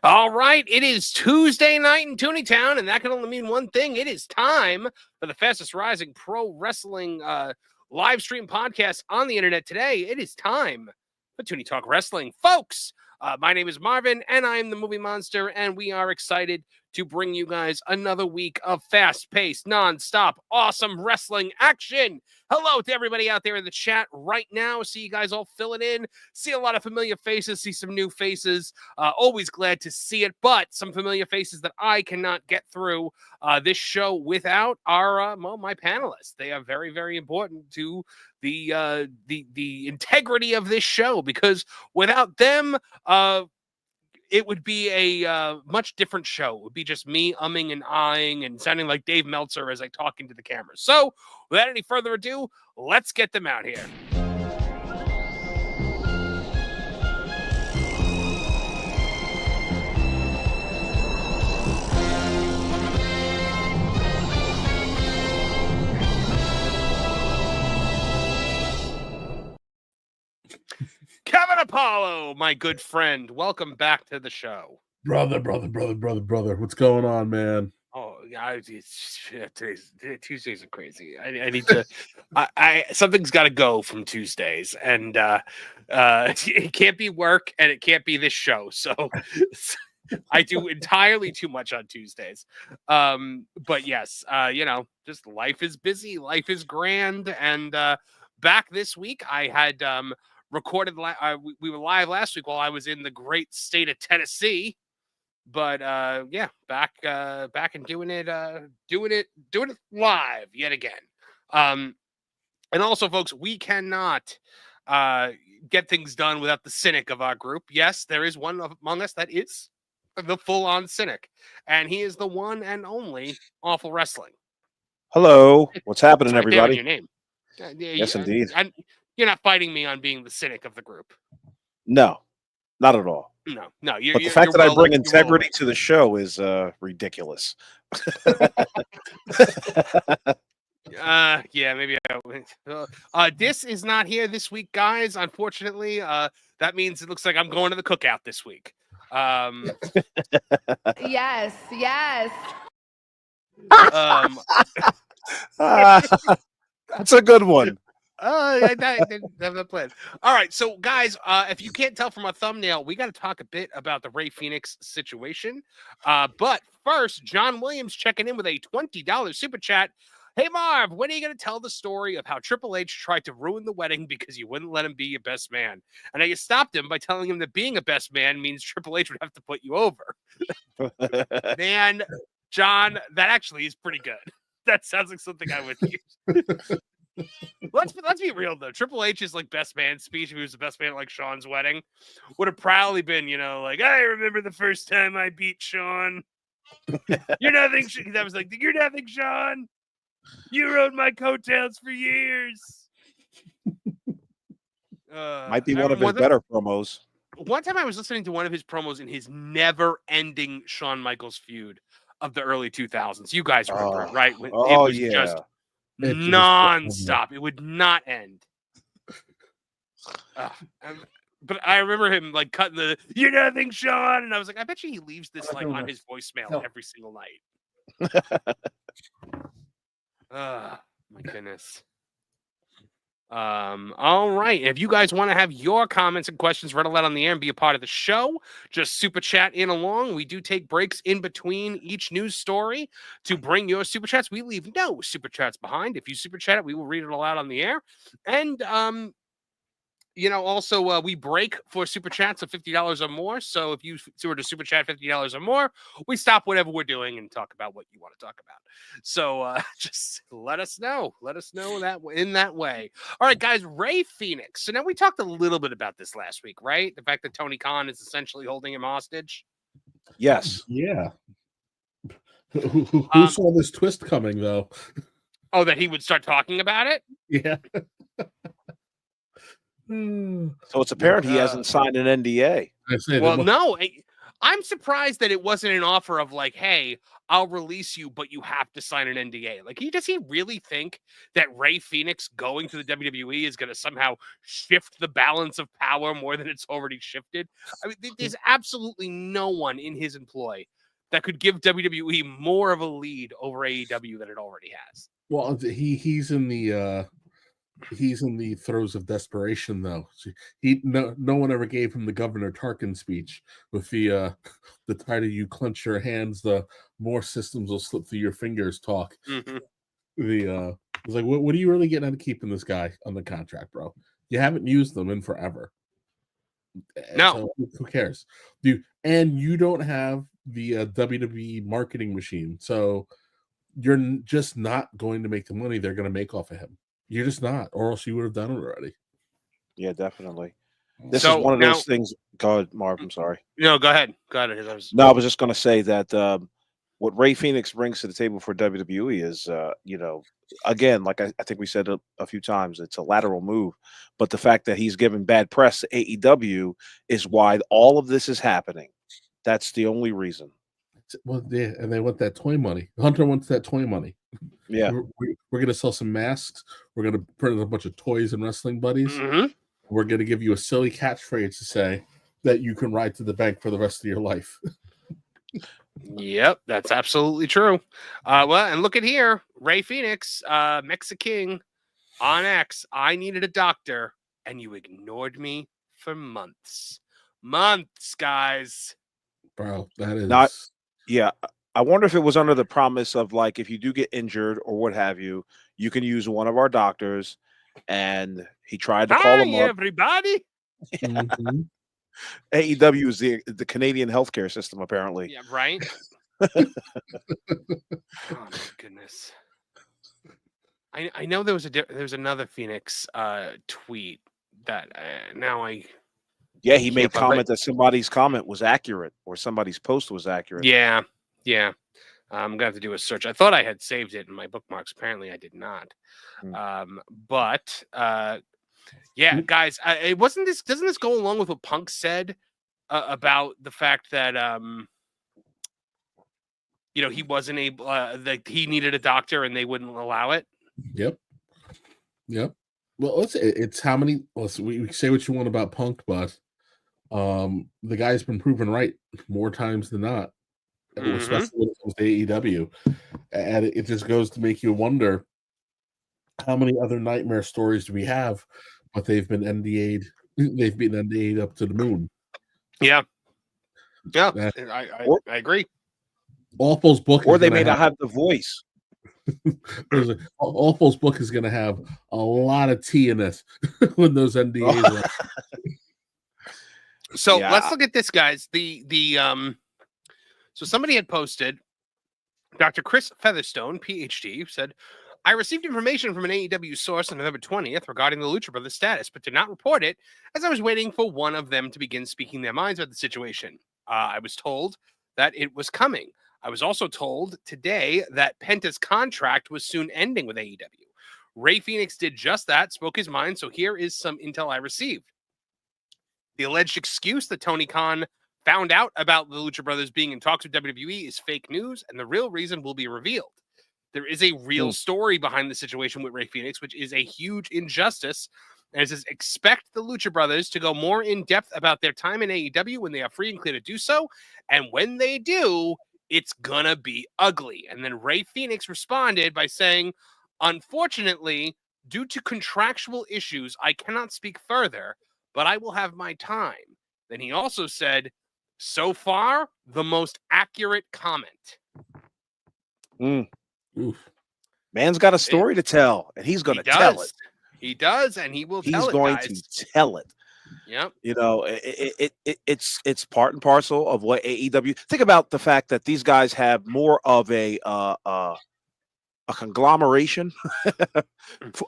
All right, it is Tuesday night in Tooney Town, and that can only mean one thing. It is time for the fastest rising pro wrestling live stream podcast on the internet today. It is time for Tooney Talk Wrestling. Folks, my name is Marvin, and I am the Movie Monster, and we are excited to bring you guys another week of fast-paced, non-stop, awesome wrestling action. Hello to everybody out there in the chat right now. See you guys all filling in. See a lot of familiar faces, see some new faces. Always glad to see it, but some familiar faces that I cannot get through this show without are, my panelists. They are very, very important to the integrity of this show, because without them, it would be a much different show. It would be just me umming and ahhing and sounding like Dave Meltzer as I talk into the camera. So, without any further ado, let's get them out here. Kevin Apollo, my good friend, welcome back to the show. Brother. What's going on, man? Oh, yeah, Tuesdays are crazy. I need to. Something's got to go from Tuesdays, and it can't be work, and it can't be this show. So I do entirely too much on Tuesdays. But yes, just life is busy, life is grand, and back this week I had recorded. We were live last week while I was in the great state of Tennessee. But back and doing it live yet again. And also, folks, we cannot get things done without the cynic of our group. Yes, there is one among us that is the full-on cynic, and he is the one and only Awful Wrestling. Hello, what's happening, everybody? Your name. Yes, indeed. You're not fighting me on being the cynic of the group. No, not at all. No. But the fact that I bring integrity to the show is ridiculous. Maybe this is not here this week, guys. Unfortunately, that means it looks like I'm going to the cookout this week. Yes. That's a good one. I didn't have that plan. All right, so guys, if you can't tell from our thumbnail, we got to talk a bit about the Rey Fenix situation. But first, John Williams checking in with a $20 super chat. Hey Marv, when are you going to tell the story of how Triple H tried to ruin the wedding because you wouldn't let him be your best man? And now you stopped him by telling him that being a best man means Triple H would have to put you over. Man, John, that actually is pretty good. That sounds like something I would use. Let's be real though. Triple H's like best man speech, if he was the best man at like Sean's wedding, would have probably been, like, I remember the first time I beat Sean. You're nothing. That was like, you're nothing, Sean. You rode my coattails for years. Might be one of his better promos. One time I was listening to one of his promos in his never-ending Shawn Michaels feud of the early 2000s. You guys remember, right? It was just non-stop. It would not end. But I remember him like cutting the "You're nothing, Sean," and I was like, I bet you he leaves this like on his voicemail every single night. My goodness. All right. If you guys want to have your comments and questions read aloud on the air and be a part of the show, just super chat in along. We do take breaks in between each news story to bring your super chats. We leave no super chats behind. If you super chat it, we will read it aloud on the air. And also we break for super chats of $50 or more. So if you were to super chat $50 or more, we stop whatever we're doing and talk about what you want to talk about. So just let us know. Let us know that in that way. All right, guys, Rey Fenix. So now we talked a little bit about this last week, right? The fact that Tony Khan is essentially holding him hostage. Yes. Yeah. Who saw this twist coming, though? Oh, that he would start talking about it? Yeah. So it's apparent he hasn't signed an NDA. Well, no. I'm surprised that it wasn't an offer of like, hey, I'll release you, but you have to sign an NDA. Like, does he really think that Rey Fenix going to the WWE is going to somehow shift the balance of power more than it's already shifted? I mean, there's absolutely no one in his employ that could give WWE more of a lead over AEW than it already has. Well, he's in the throes of desperation, though. No one ever gave him the Governor Tarkin speech with the tighter you clench your hands, the more systems will slip through your fingers. Talk. Mm-hmm. It's like, what are you really getting out of keeping this guy on the contract, bro? You haven't used them in forever. No, so who cares, and you don't have the WWE marketing machine, so you're just not going to make the money they're going to make off of him. You're just not, or else you would have done it already. Yeah, definitely. This is one of those things. Go ahead, Marv. I'm sorry. No, go ahead. Go ahead. I was just going to say that what Rey Fenix brings to the table for WWE is, again, like I think we said a few times, it's a lateral move. But the fact that he's given bad press to AEW is why all of this is happening. That's the only reason. Well, yeah, and they want that toy money. Hunter wants that toy money. Yeah. We're going to sell some masks. We're going to print a bunch of toys and wrestling buddies. Mm-hmm. We're going to give you a silly catchphrase to say that you can ride to the bank for the rest of your life. Yep, that's absolutely true. Well, and look at here. Rey Fenix, Mexican on X. I needed a doctor, and you ignored me for months. Months, guys. Bro, that is not. Yeah. I wonder if it was under the promise of, like, if you do get injured or what have you, you can use one of our doctors. And he tried to call him up. Everybody. Mm-hmm. AEW is the Canadian healthcare system, apparently. Yeah, right. Oh my goodness. I know there was another Phoenix tweet that now I. Yeah, he made comment that somebody's comment was accurate or somebody's post was accurate. Yeah. I'm gonna have to do a search. I thought I had saved it in my bookmarks. Apparently, I did not. Yeah, guys, it wasn't this. Doesn't this go along with what Punk said about the fact that he wasn't able, that he needed a doctor and they wouldn't allow it? Yep. Well, it's how many. We say what you want about Punk, but the guy's been proven right more times than not, especially when it comes to AEW, and it just goes to make you wonder how many other nightmare stories do we have, but they've been NDA'd. They've been NDA'd up to the moon. Yeah, I agree. Awful's book, or they may not have the voice. Awful's book is going to have a lot of tea in it when those NDAs are. So let's look at this, guys. So somebody had posted, Dr. Chris Featherstone, PhD, said, I received information from an AEW source on November 20th regarding the Lucha Brothers status, but did not report it as I was waiting for one of them to begin speaking their minds about the situation. I was told that it was coming. I was also told today that Penta's contract was soon ending with AEW. Rey Fenix did just that, spoke his mind, so here is some intel I received. The alleged excuse that Tony Khan found out about the Lucha Brothers being in talks with WWE is fake news, and the real reason will be revealed. There is a real story behind the situation with Rey Fenix, which is a huge injustice. And it says, expect the Lucha Brothers to go more in depth about their time in AEW when they are free and clear to do so. And when they do, it's gonna be ugly. And then Rey Fenix responded by saying, unfortunately, due to contractual issues, I cannot speak further, but I will have my time. Then he also said, so far, the most accurate comment. Oof. Man's got a story to tell, and he's going to tell it. He does, and he will tell it, He's going to tell it. Yep. It's part and parcel of what AEW. Think about the fact that these guys have more of a conglomeration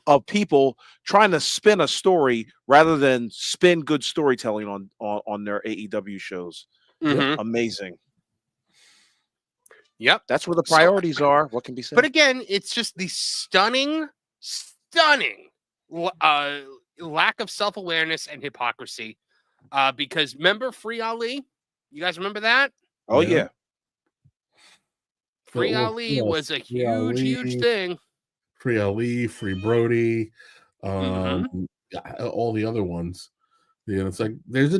of people trying to spin a story rather than spin good storytelling on their AEW shows. Mm-hmm. Amazing. Yep. That's where the priorities are. What can be said? But again, it's just the stunning lack of self-awareness and hypocrisy. Because remember Free Ali? You guys remember that? Oh yeah. Free Ali was a huge thing. Free Ali, Free Brody, Mm-hmm. all the other ones. You know, it's like there's a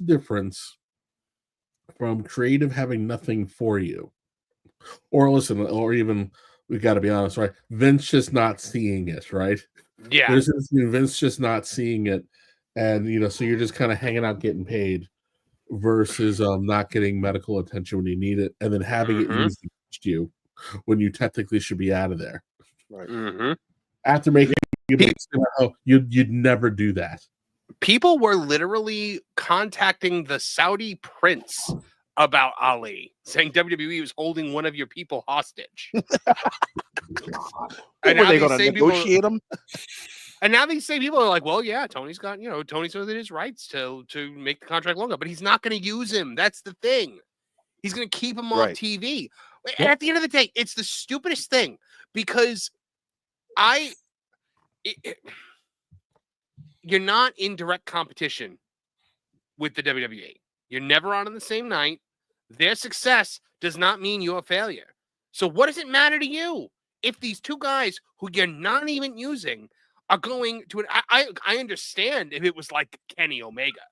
difference from creative having nothing for you, or listen, or even we got to be honest, right? Vince just not seeing it, right? Yeah. There's this Vince just not seeing it, and you know, so you're just kind of hanging out getting paid versus not getting medical attention when you need it, and then having it used against you when you technically should be out of there. Right. Mm-hmm. After making you'd never do that. People were literally contacting the Saudi prince about Ali, saying WWE was holding one of your people hostage. And were they going to negotiate them? And now these same people are like, well, yeah, Tony's within his rights to make the contract longer, but he's not going to use him. That's the thing. He's going to keep him off TV. And at the end of the day, it's the stupidest thing because you're not in direct competition with the WWE. You're never on the same night. Their success does not mean your failure. So what does it matter to you if these two guys who you're not even using are going to I understand if it was like Kenny Omega.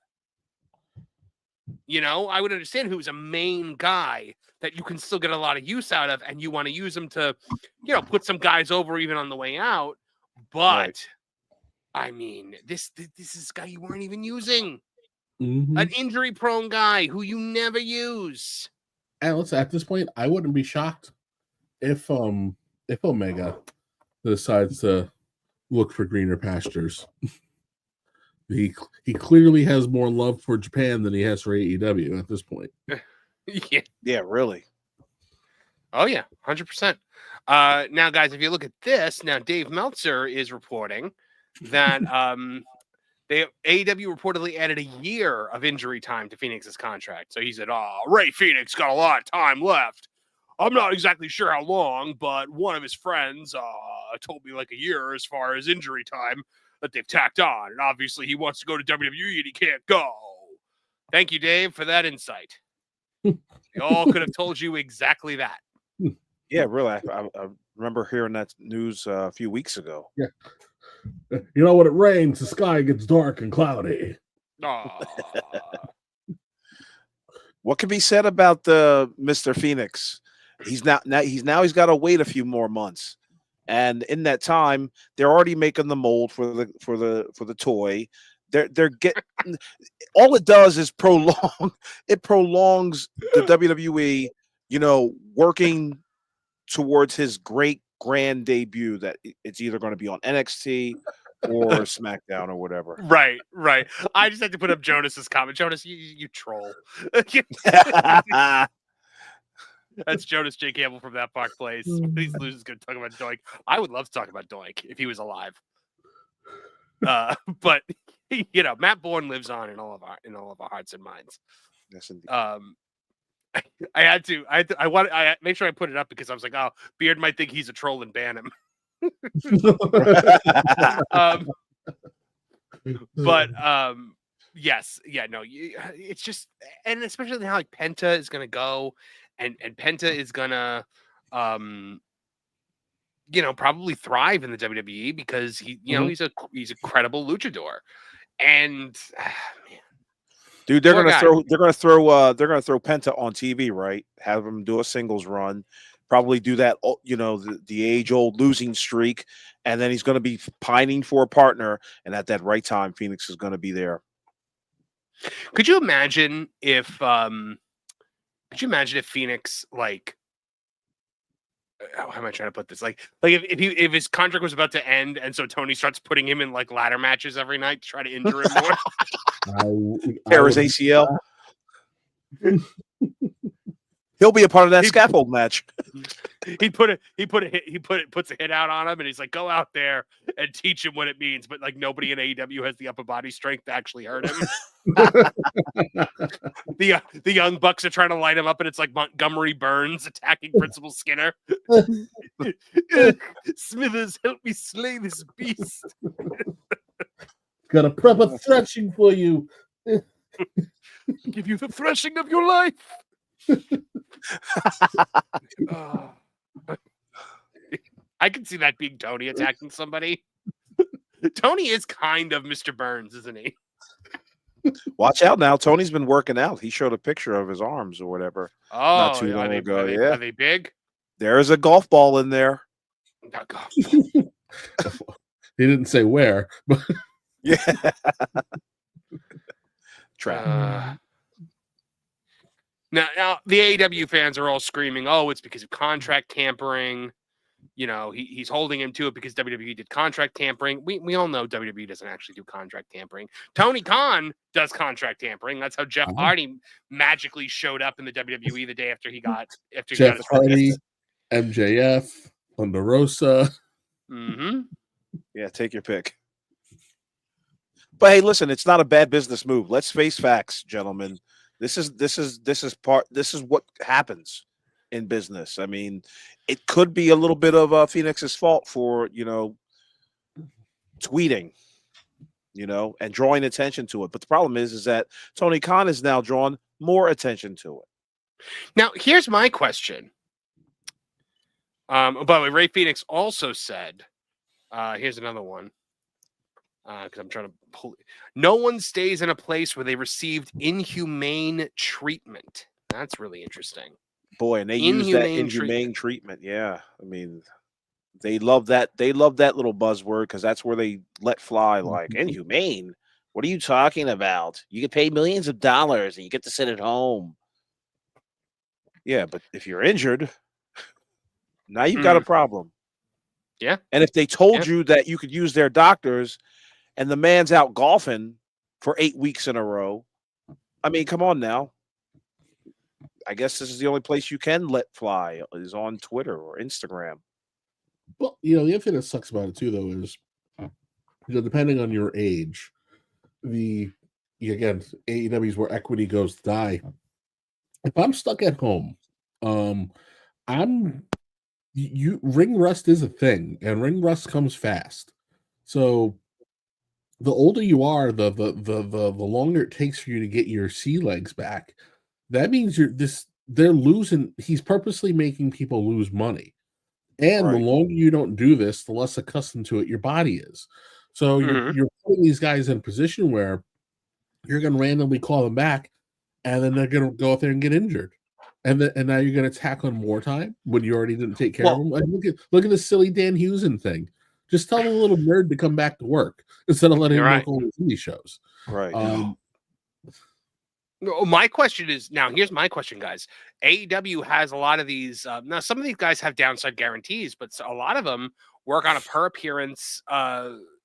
You know, I would understand if it was a main guy that you can still get a lot of use out of and you want to use them to, you know, put some guys over even on the way out. But I mean, this is a guy you weren't even using. Mm-hmm. An injury-prone guy who you never use. And listen, at this point, I wouldn't be shocked if Omega decides to look for greener pastures. He clearly has more love for Japan than he has for AEW at this point. Yeah, really. Oh yeah, 100%. Now, guys, if you look at this, now Dave Meltzer is reporting that AEW reportedly added a year of injury time to Fenix's contract. So he said, Rey Fenix got a lot of time left. I'm not exactly sure how long, but one of his friends told me like a year as far as injury time that they've tacked on. And obviously he wants to go to WWE and he can't go. Thank you, Dave, for that insight. They all could have told you exactly that. Yeah, really. I remember hearing that news a few weeks ago. Yeah. You know, when it rains, the sky gets dark and cloudy. What can be said about the Mr. Fenix? He's got to wait a few more months, and in that time, they're already making the mold for the toy. They're getting all it does is prolongs the WWE, you know, working towards his great grand debut that it's either going to be on NXT or SmackDown or whatever. Right. I just had to put up Jonas's comment. Jonas, you troll. That's Jonas J. Campbell from That Park Place. Please lose going to talk about Doink. I would love to talk about Doink if he was alive. But you know, Matt Bourne lives on in all of our hearts and minds. Yes, indeed. I make sure I put it up because I was like, oh, Beard might think he's a troll and ban him. Yes, yeah, no, it's just, and especially how like Penta is gonna go, and Penta is gonna, you know, probably thrive in the WWE because he, you know, he's a credible luchador, and man. Dude, they're gonna throw Penta on TV, right? Have him do a singles run, probably do that, you know, the age-old losing streak, and then he's gonna be pining for a partner, and at that right time, Fenix is gonna be there. Could you imagine if Fenix, like, how am I trying to put this? Like if his contract was about to end, and so Tony starts putting him in like ladder matches every night to try to injure him more. Tear his ACL. He'll be a part of that scaffold match. He puts a hit out on him, and he's like, go out there and teach him what it means. But like nobody in AEW has the upper body strength to actually hurt him. The Young Bucks are trying to light him up, and it's like Montgomery Burns attacking Principal Skinner. Smithers, help me slay this beast. Got a proper thrashing for you. Give you the threshing of your life. I can see that being Tony attacking somebody. Tony is kind of Mr. Burns, isn't he? Watch out now. Tony's been working out. He showed a picture of his arms or whatever. Oh, not too long ago. Are they big? There's a golf ball in there. He didn't say where, but Yeah. Trap. Now the AEW fans are all screaming, "Oh, it's because of contract tampering." You know, he's holding him to it because WWE did contract tampering. We all know WWE doesn't actually do contract tampering. Tony Khan does contract tampering. That's how Jeff Hardy magically showed up in the WWE the day after he got Jeff Hardy, MJF, Thunder Rosa. Mm-hmm. Yeah, take your pick. But hey, listen, it's not a bad business move. Let's face facts, gentlemen. This is what happens in business. I mean, it could be a little bit of Phoenix's fault for, tweeting, and drawing attention to it. But the problem is that Tony Khan has now drawn more attention to it. Now, here's my question. By the way, Ray Fenix also said, here's another one. Because I'm trying to pull. No one stays in a place where they received inhumane treatment. That's really interesting. Boy, and they use that inhumane treatment. Yeah, I mean, they love that. They love that little buzzword because that's where they let fly. Like inhumane. What are you talking about? You get paid millions of dollars and you get to sit at home. Yeah, but if you're injured, now you've got a problem. Yeah, and if they told you that you could use their doctors. And the man's out golfing for 8 weeks in a row. I mean, come on now. I guess this is the only place you can let fly is on Twitter or Instagram. Well, the other thing that sucks about it too, though, is depending on your age, again, AEW is where equity goes to die. If I'm stuck at home, ring rust is a thing, and ring rust comes fast. So the older you are, the longer it takes for you to get your sea legs back. That means they're losing. He's purposely making people lose money. And the longer you don't do this, the less accustomed to it your body is. So you're putting these guys in a position where you're going to randomly call them back, and then they're going to go out there and get injured. And now you're going to tack on more time when you already didn't take care of them. Like, look at the silly Dan Hewson thing. Just tell the little nerd to come back to work instead of letting him work on the TV shows. Right. My question is now. Here's my question, guys. AEW has a lot of these. Now, some of these guys have downside guarantees, but a lot of them work on a per appearance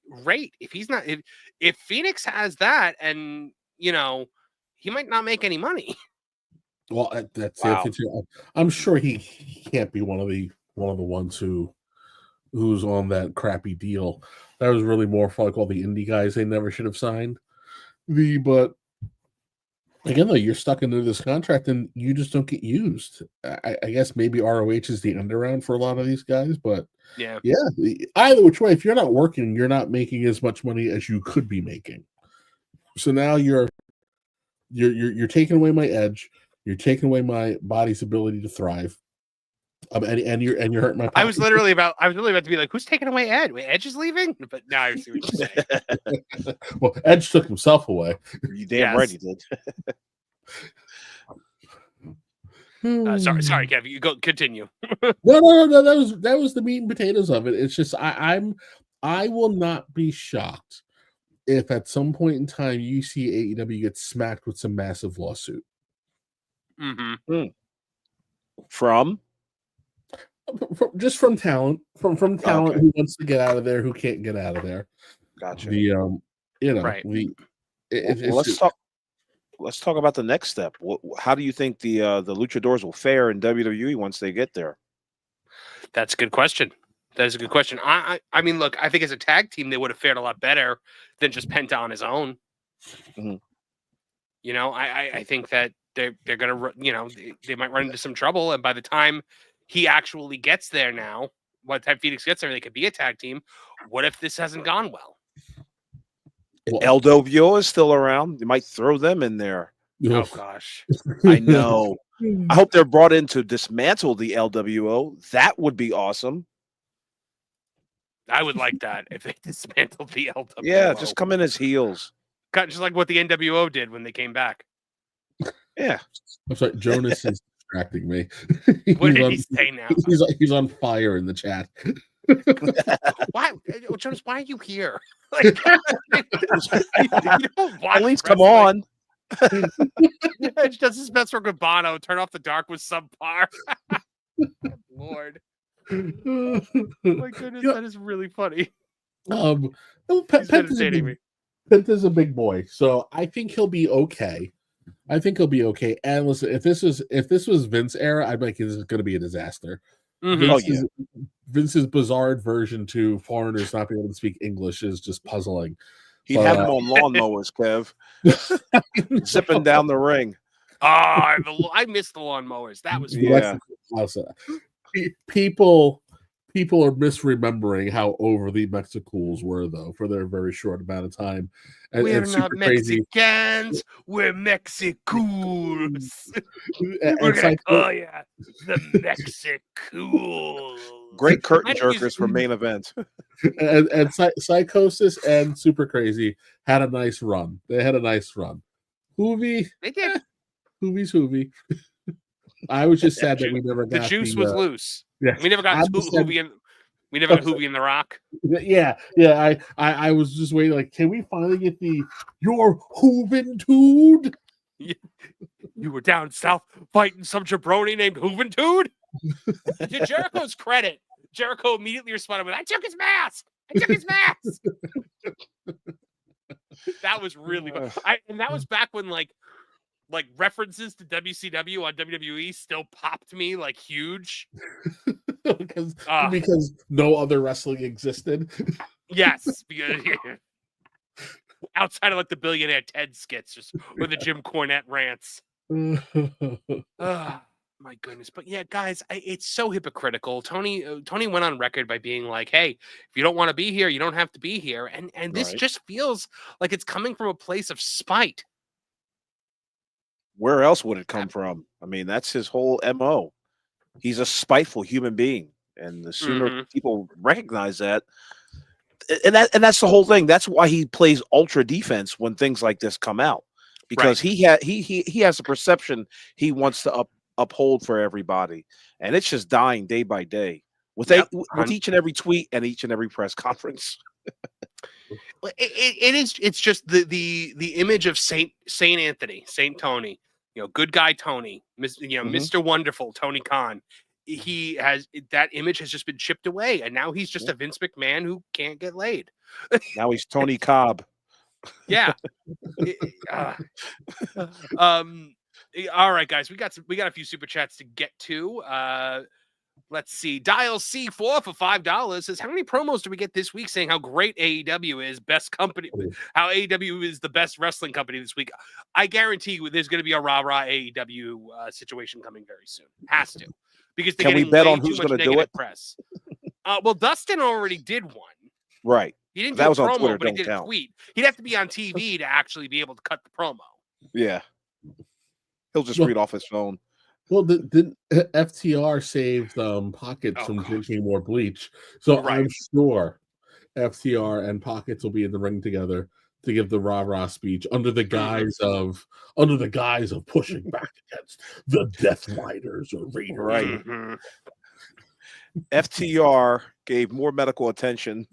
rate. If Phoenix has that, and he might not make any money. Well, that's the other thing. I'm sure he can't be one of the ones who's on that crappy deal. That was really more for like all the indie guys they never should have signed. But again, though, you're stuck into this contract and you just don't get used. I guess maybe ROH is the end around for a lot of these guys, but yeah. Either which way, if you're not working, you're not making as much money as you could be making. So now you're taking away my edge. You're taking away my body's ability to thrive. And you're hurting my pocket. I was literally about to be like, who's taking away Ed? Wait, Edge is leaving? But now I see what you're saying. Well, Edge took himself away. You damn right he did. Sorry, Kev. You go continue. No. That was the meat and potatoes of it. It's just I will not be shocked if at some point in time you see AEW get smacked with some massive lawsuit. From talent, from talent who wants to get out of there, who can't get out of there. Gotcha. Right. Let's talk about the next step. How do you think the Luchadors will fare in WWE once they get there? That's a good question. That is a good question. I mean, look, I think as a tag team, they would have fared a lot better than just Penta on his own. Mm-hmm. I think that they're gonna, they might run into some trouble, and by the time he actually gets there now, by the time Phoenix gets there, they could be a tag team. What if this hasn't gone well? El Dovio is still around. You might throw them in there. Oh Oof. gosh. I know. I hope they're brought in to dismantle the LWO. That would be awesome. I would like that if they dismantled the LWO. Yeah, just come in as heels. Just like what the NWO did when they came back. Yeah. I'm sorry, Jonas is distracting me. What did he say now? He's on fire in the chat. Why, Jonas? Why are you here? Like, you don't watch At least come wrestling. on. Edge does his best work with Bono. Turn off the dark with subpar. Lord, oh my goodness, that is really funny. No, He's entertaining me. Penta's a big boy, so I think he'll be okay. And listen, if this was Vince era, I'd be like, this is going to be a disaster. Mhm. Vince's bizarre version to foreigners not being able to speak English is just puzzling. He'd have them on lawnmowers, Kev. Zipping down the ring. I missed the lawnmowers. That was fun. Yeah. People are misremembering how over the Mexicools were, though, for their very short amount of time. We're and not crazy. Mexicans. We're Mexicools. We're gonna call you the Mexicools. Great curtain jerkers for main event. and Psychosis and Super Crazy had a nice run. They had a nice run. Hoovy, They did. Hoovy's Hoovy. I was just sad that we never got the juice was loose. Yeah, We never got Hoovy in. We never got Hoovy in the Rock. Yeah. I was just waiting. Like, can we finally get your Hooventude? You were down south fighting some jabroni named Hooventude? To Jericho's credit, Jericho immediately responded with, I took his mask. That was really fun. And that was back when like references to WCW on WWE still popped me like huge. because no other wrestling existed. Yes, because outside of like the Billionaire Ted skits, just or the Jim Cornette rants. My goodness. But yeah, guys, it's so hypocritical. Tony went on record by being like, hey, if you don't want to be here, you don't have to be here. And this just feels like it's coming from a place of spite. Where else would it come from? I mean, that's his whole MO. He's a spiteful human being. And the sooner people recognize that, and that's the whole thing. That's why he plays ultra defense when things like this come out. Because he has a perception he wants to uphold for everybody, and it's just dying day by day with each and every tweet and each and every press conference. It's just the image of Saint Anthony, Saint Tony, good guy Tony, Mr. Wonderful Tony Khan. That image has just been chipped away, and now he's just a Vince McMahon who can't get laid. Now he's Tony Cobb. Yeah. All right, guys, we got a few super chats to get to. Let's see. Dial C4 for $5 says, how many promos do we get this week saying how great AEW is, best company, how AEW is the best wrestling company this week? I guarantee you there's going to be a rah-rah AEW situation coming very soon. Has to. Because they're getting way too much negative press. Well, Dustin already did one. Right. He didn't do a promo, but he did a tweet. He'd have to be on TV to actually be able to cut the promo. Yeah. He'll just read off his phone. Well, the FTR saved Pockets from drinking more bleach. So I'm sure FTR and Pockets will be in the ring together to give the rah-rah speech under the guise of pushing back against the Death Riders or Raiders. Right. FTR gave more medical attention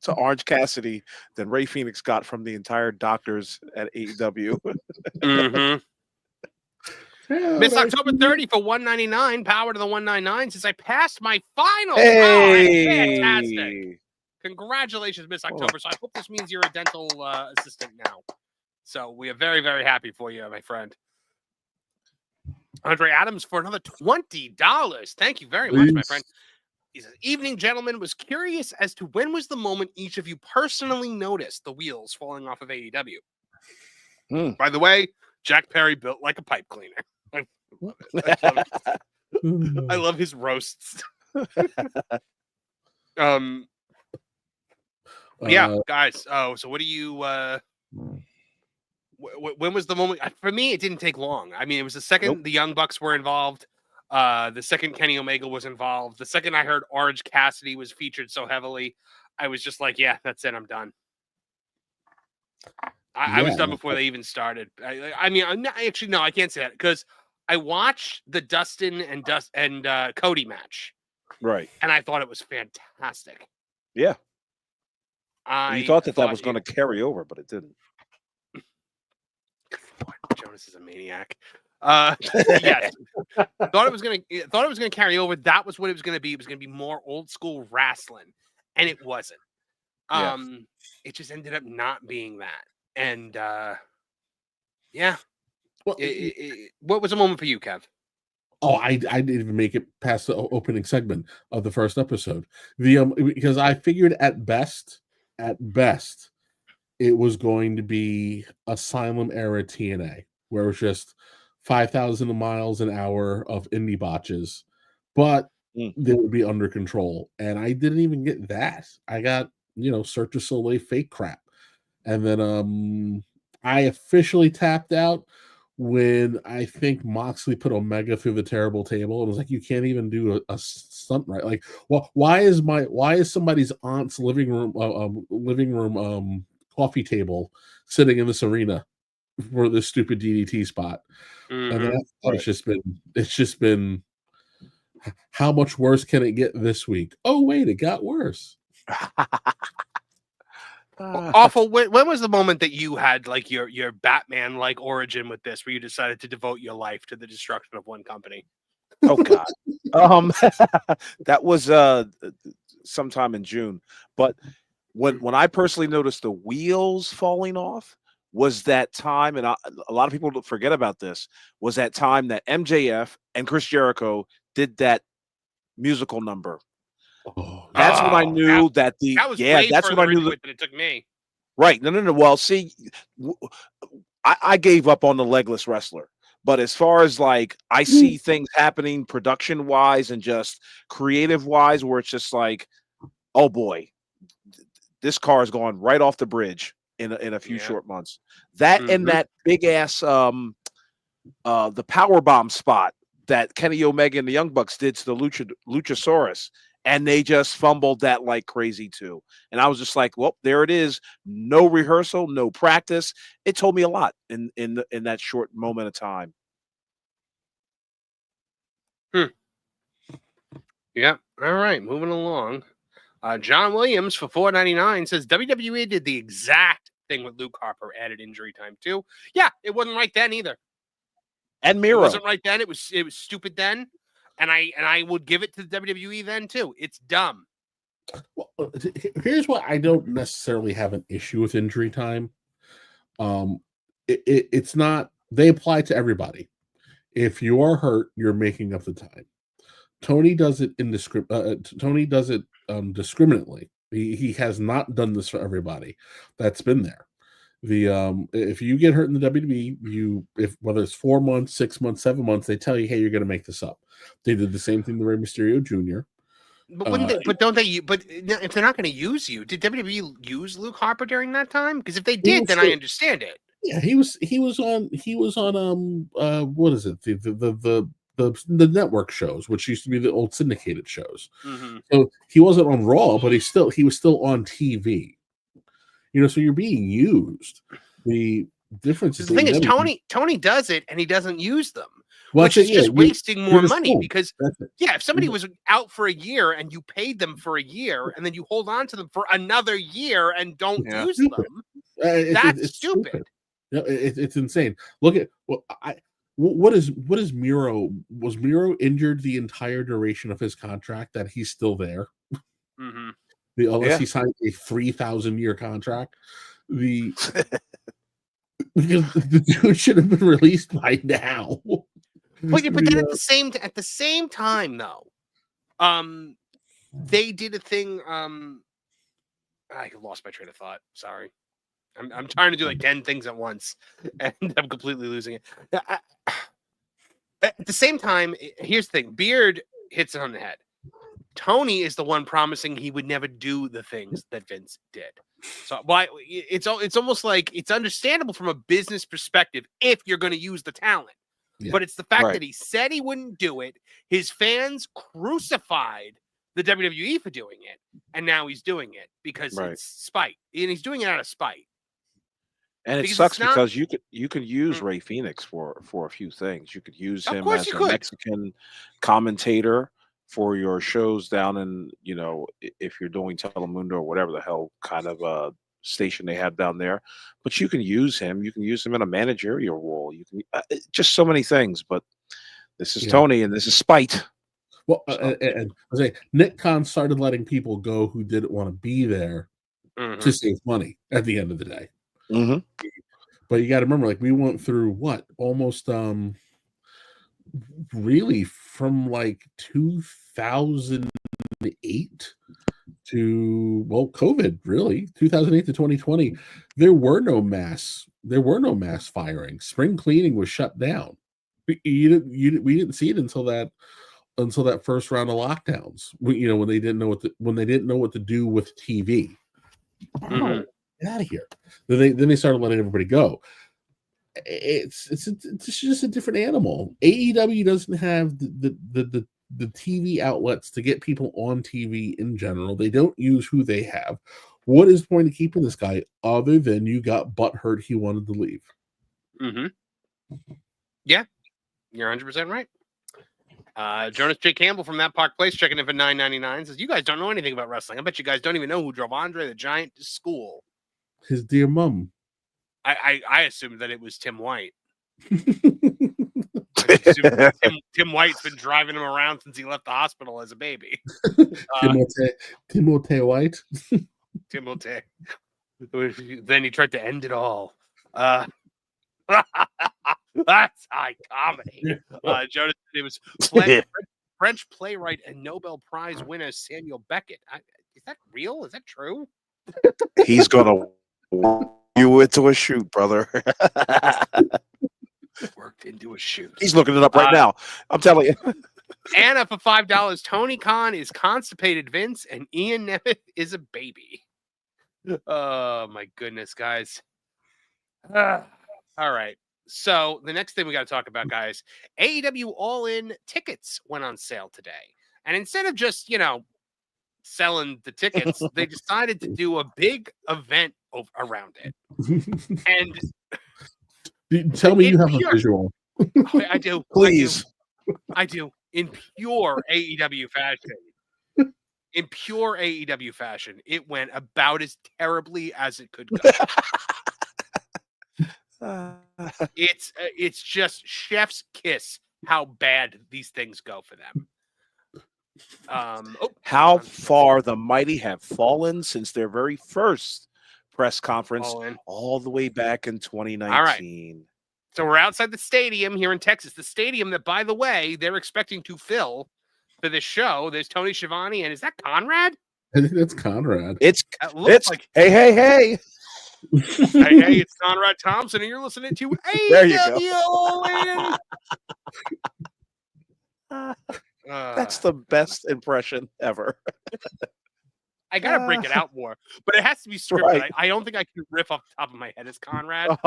to Orange Cassidy than Ray Fenix got from the entire doctors at AEW. Miss October 30 for $199. Power to the 199 says I passed my final. Hey, fantastic! Congratulations, Miss October. So I hope this means you're a dental assistant now. So we are very, very happy for you, my friend. Andre Adams for another $20. Thank you very much, my friend. He says, evening, gentlemen. Was curious as to when was the moment each of you personally noticed the wheels falling off of AEW. By the way, Jack Perry built like a pipe cleaner. I love it. I love his roasts. Yeah, guys. Oh, so what do you when was the moment? For me, it didn't take long. I mean, it was the second the Young Bucks were involved. The second Kenny Omega was involved. The second I heard Orange Cassidy was featured so heavily, I was just like, yeah, that's it. I'm done. I was done before they even started. I mean, actually, no, I can't say that because I watched the Dustin and Cody match. Right. And I thought it was fantastic. Yeah. You thought that was going to carry over, but it didn't. Jonas is a maniac. Yes. thought it was gonna carry over. That was what it was gonna be. It was gonna be more old school wrestling, and it wasn't. It just ended up not being that. And yeah. Well, what was the moment for you, Kev? Oh, I didn't even make it past the opening segment of the first episode. Because I figured at best, it was going to be Asylum era TNA, where it was just 5,000 miles an hour of indie botches, but they would be under control. And I didn't even get that. I got, Cirque du Soleil fake crap. And then I officially tapped out when I think Moxley put Omega through the terrible table, and it was like, you can't even do a stunt right. Like, well, why is somebody's aunt's living room coffee table sitting in this arena for this stupid DDT spot? And then it's just been how much worse can it get this week? Oh wait, it got worse. Awful. When was the moment that you had like your Batman like origin with this, where you decided to devote your life to the destruction of one company? Oh God, that was sometime in June. But when I personally noticed the wheels falling off was that time, and a lot of people forget about this. Was that time that MJF and Chris Jericho did that musical number? That's when I knew that's when I knew that it took me. Right. No. Well, see, I gave up on the legless wrestler, but as far as like I see things happening production wise and just creative wise, where it's just like, oh boy, this car is going right off the bridge in a few short months. That and that big ass the power bomb spot that Kenny Omega and the Young Bucks did to the Luchasaurus. And they just fumbled that like crazy too. And I was just like, well, there it is. No rehearsal, no practice. It told me a lot in that short moment of time. Yeah. All right. Moving along. John Williams for $4.99 says WWE did the exact thing with Luke Harper, added injury time too. Yeah, it wasn't right then either. And Miro. It wasn't right then. It was stupid then. And I would give it to the WWE then too. It's dumb. Well, here's what I don't necessarily have an issue with injury time. It's not. They apply to everybody. If you are hurt, you're making up the time. Tony does it discriminately. He has not done this for everybody. That's been there. If you get hurt in the WWE, whether it's 4 months, 6 months, 7 months, they tell you, hey, you're going to make this up. They did the same thing to Rey Mysterio Jr. But wouldn't they? But don't they? But if they're not going to use you, did WWE use Luke Harper during that time? Because if they did, then I understand it. Yeah, he was on what is it? The network shows, which used to be the old syndicated shows. So he wasn't on Raw, but he was still on TV. So you're being used. The difference is the thing is Tony does it and he doesn't use them, which is just wasting more money. Because if somebody was out for a year and you paid them for a year and then you hold on to them for another year and don't use them, that's stupid. It's insane. Look at what is Miro? Was Miro injured the entire duration of his contract that he's still there? Unless he signed a 3,000-year contract, because the dude should have been released by now. But then at the same time, though, they did a thing. I lost my train of thought. Sorry, I'm trying to do like 10 things at once, and I'm completely losing it. At the same time, here's the thing: Beard hits it on the head. Tony is the one promising he would never do the things that Vince did. So why it's almost like it's understandable from a business perspective if you're going to use the talent. Yeah. But it's the fact Right. that he said he wouldn't do it. His fans crucified the WWE for doing it, and now he's doing it because Right. it's spite, and he's doing it out of spite. And it Because sucks it's not- because you could use Mm. Ray Fenix for a few things. You could use Of him course as you a could. Mexican commentator for your shows down in, if you're doing Telemundo or whatever the hell kind of station they have down there. But you can use him. You can use him in a managerial role. You can just so many things. But this is Yeah. Tony, and this is spite. Well, So- and I say Nick Khan started letting people go who didn't want to be there Mhm. to save money at the end of the day. Mm-hmm. But you got to remember, like, we went through what almost really from like 2008 to COVID, really 2008 to 2020. There were no mass firings. Spring cleaning was shut down. We didn't see it until that first round of lockdowns. When they didn't know what to do with TV. Mhm. Get out of here. Then they started letting everybody go. It's just a different animal. AEW doesn't have the TV outlets to get people on TV in general. They don't use who they have. What is the point of keeping this guy other than you got butthurt he wanted to leave? Mm-hmm. Yeah, you're 100% right. Jonas J. Campbell from That Park Place checking in for $9.99 says, "You guys don't know anything about wrestling. I bet you guys don't even know who drove Andre the Giant to school." His dear mom. I assumed that it was Tim White. I assumed Tim White's been driving him around since he left the hospital as a baby. Timothy White. Timothy. Then he tried to end it all. That's high comedy. Jonas, it was French playwright and Nobel Prize winner Samuel Beckett. Is that real? Is that true? He's gonna work you into a shoot, brother. Worked into a shoot. He's looking it up right now. I'm telling you. Anna for $5. Tony Khan is constipated Vince, and Ian Nemeth is a baby. Oh my goodness, guys. All right. So the next thing we got to talk about, guys, AEW All In tickets went on sale today. And instead of just, selling the tickets, they decided to do a big event around it. And tell me you have a visual. I do. Please. I do. In pure AEW fashion. In pure AEW fashion, it went about as terribly as it could go. It's just chef's kiss how bad these things go for them. How far the mighty have fallen since their very first press conference all the way back in 2019. All right. So we're outside the stadium here in Texas, the stadium that, by the way, they're expecting to fill for this show. There's Tony Schiavone, and is that Conrad? I think that's Conrad. It's like hey. Hey, it's Conrad Thompson, and you're listening to AEW. That's the best impression ever. I gotta break it out more, but it has to be scripted. Right. I don't think I can riff off the top of my head as Conrad.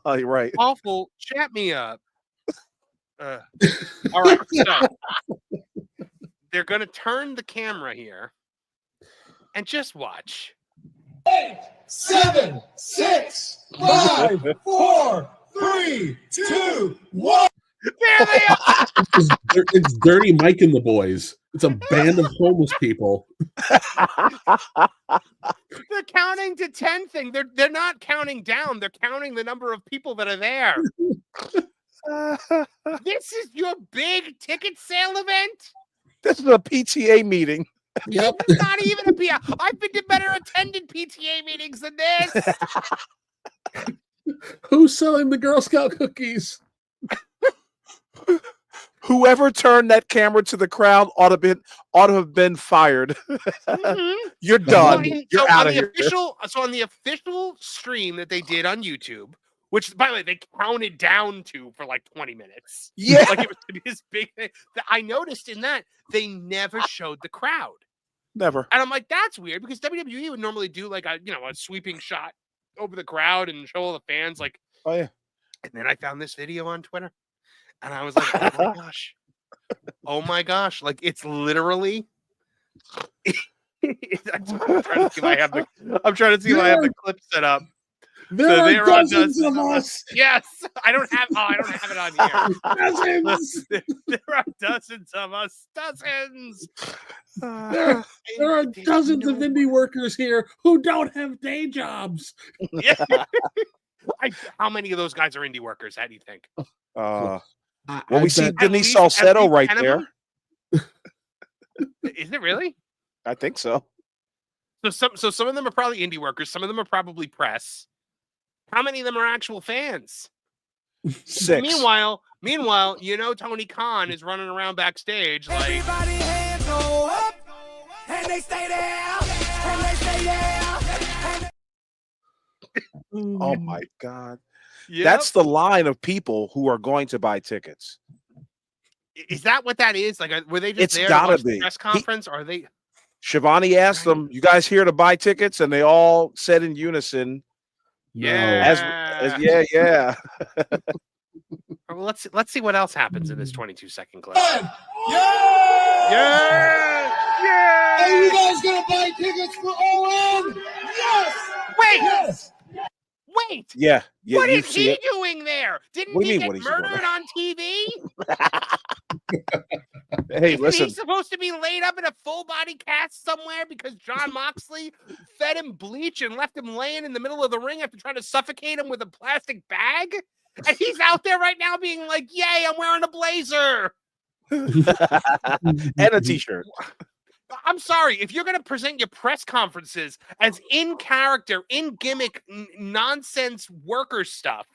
You're right. Awful, chat me up. All right, so they're gonna turn the camera here and just watch. 8, 7, 6, 5, 4, 3, 2, 1. There they are. It's Dirty Mike and the Boys. It's a band of homeless people. The counting to 10 thing. They're not counting down. They're counting the number of people that are there. This is your big ticket sale event? This is a PTA meeting. Yep. It's not even a PTA. I've been to better attended PTA meetings than this. Who's selling the Girl Scout cookies? Whoever turned that camera to the crowd ought to have been fired. Mm-hmm. You're done. You're so out of here. So on the official stream that they did on YouTube, which, by the way, they counted down to for like 20 minutes. Yeah. Like it was this big thing. I noticed in that they never showed the crowd. Never. And I'm like, that's weird because WWE would normally do like a sweeping shot over the crowd and show all the fans like. Oh yeah. And then I found this video on Twitter, and I was like, oh my gosh, oh my gosh, like it's literally. I'm trying to see if I have the clip set up. There are dozens of us. Yes, I don't have it on here. Dozens. There are dozens of us. Dozens. There are dozens of indie workers here who don't have day jobs. Yeah. How many of those guys are indie workers? How do you think? Well, we see Denise Salcedo right there. Is it really? I think so. So some of them are probably indie workers. Some of them are probably press. How many of them are actual fans? 6. Meanwhile, Tony Khan is running around backstage like. Everybody hands go up, and they stay there, and they stay there. Oh my God. Yep. That's the line of people who are going to buy tickets. Is that what that is? Like, were they just It's there gotta to watch the be. press conference? Or are they? Shivani asked them, "You guys here to buy tickets?" And they all said in unison, Yeah. yeah. Well, let's see what else happens in this 22-second clip. Yeah! Yeah. Are you guys gonna buy tickets for ON? Yes! Wait. Yes! Wait. Yeah. What you is see he it. doing there? Didn't What do he you mean, get what is he doing murdered on TV? Hey, Isn't listen. he supposed to be laid up in a full body cast somewhere because John Moxley fed him bleach and left him laying in the middle of the ring after trying to suffocate him with a plastic bag? And he's out there right now being like, yay, I'm wearing a blazer. And a t-shirt. I'm sorry, if you're going to present your press conferences as in character, in gimmick, nonsense worker stuff,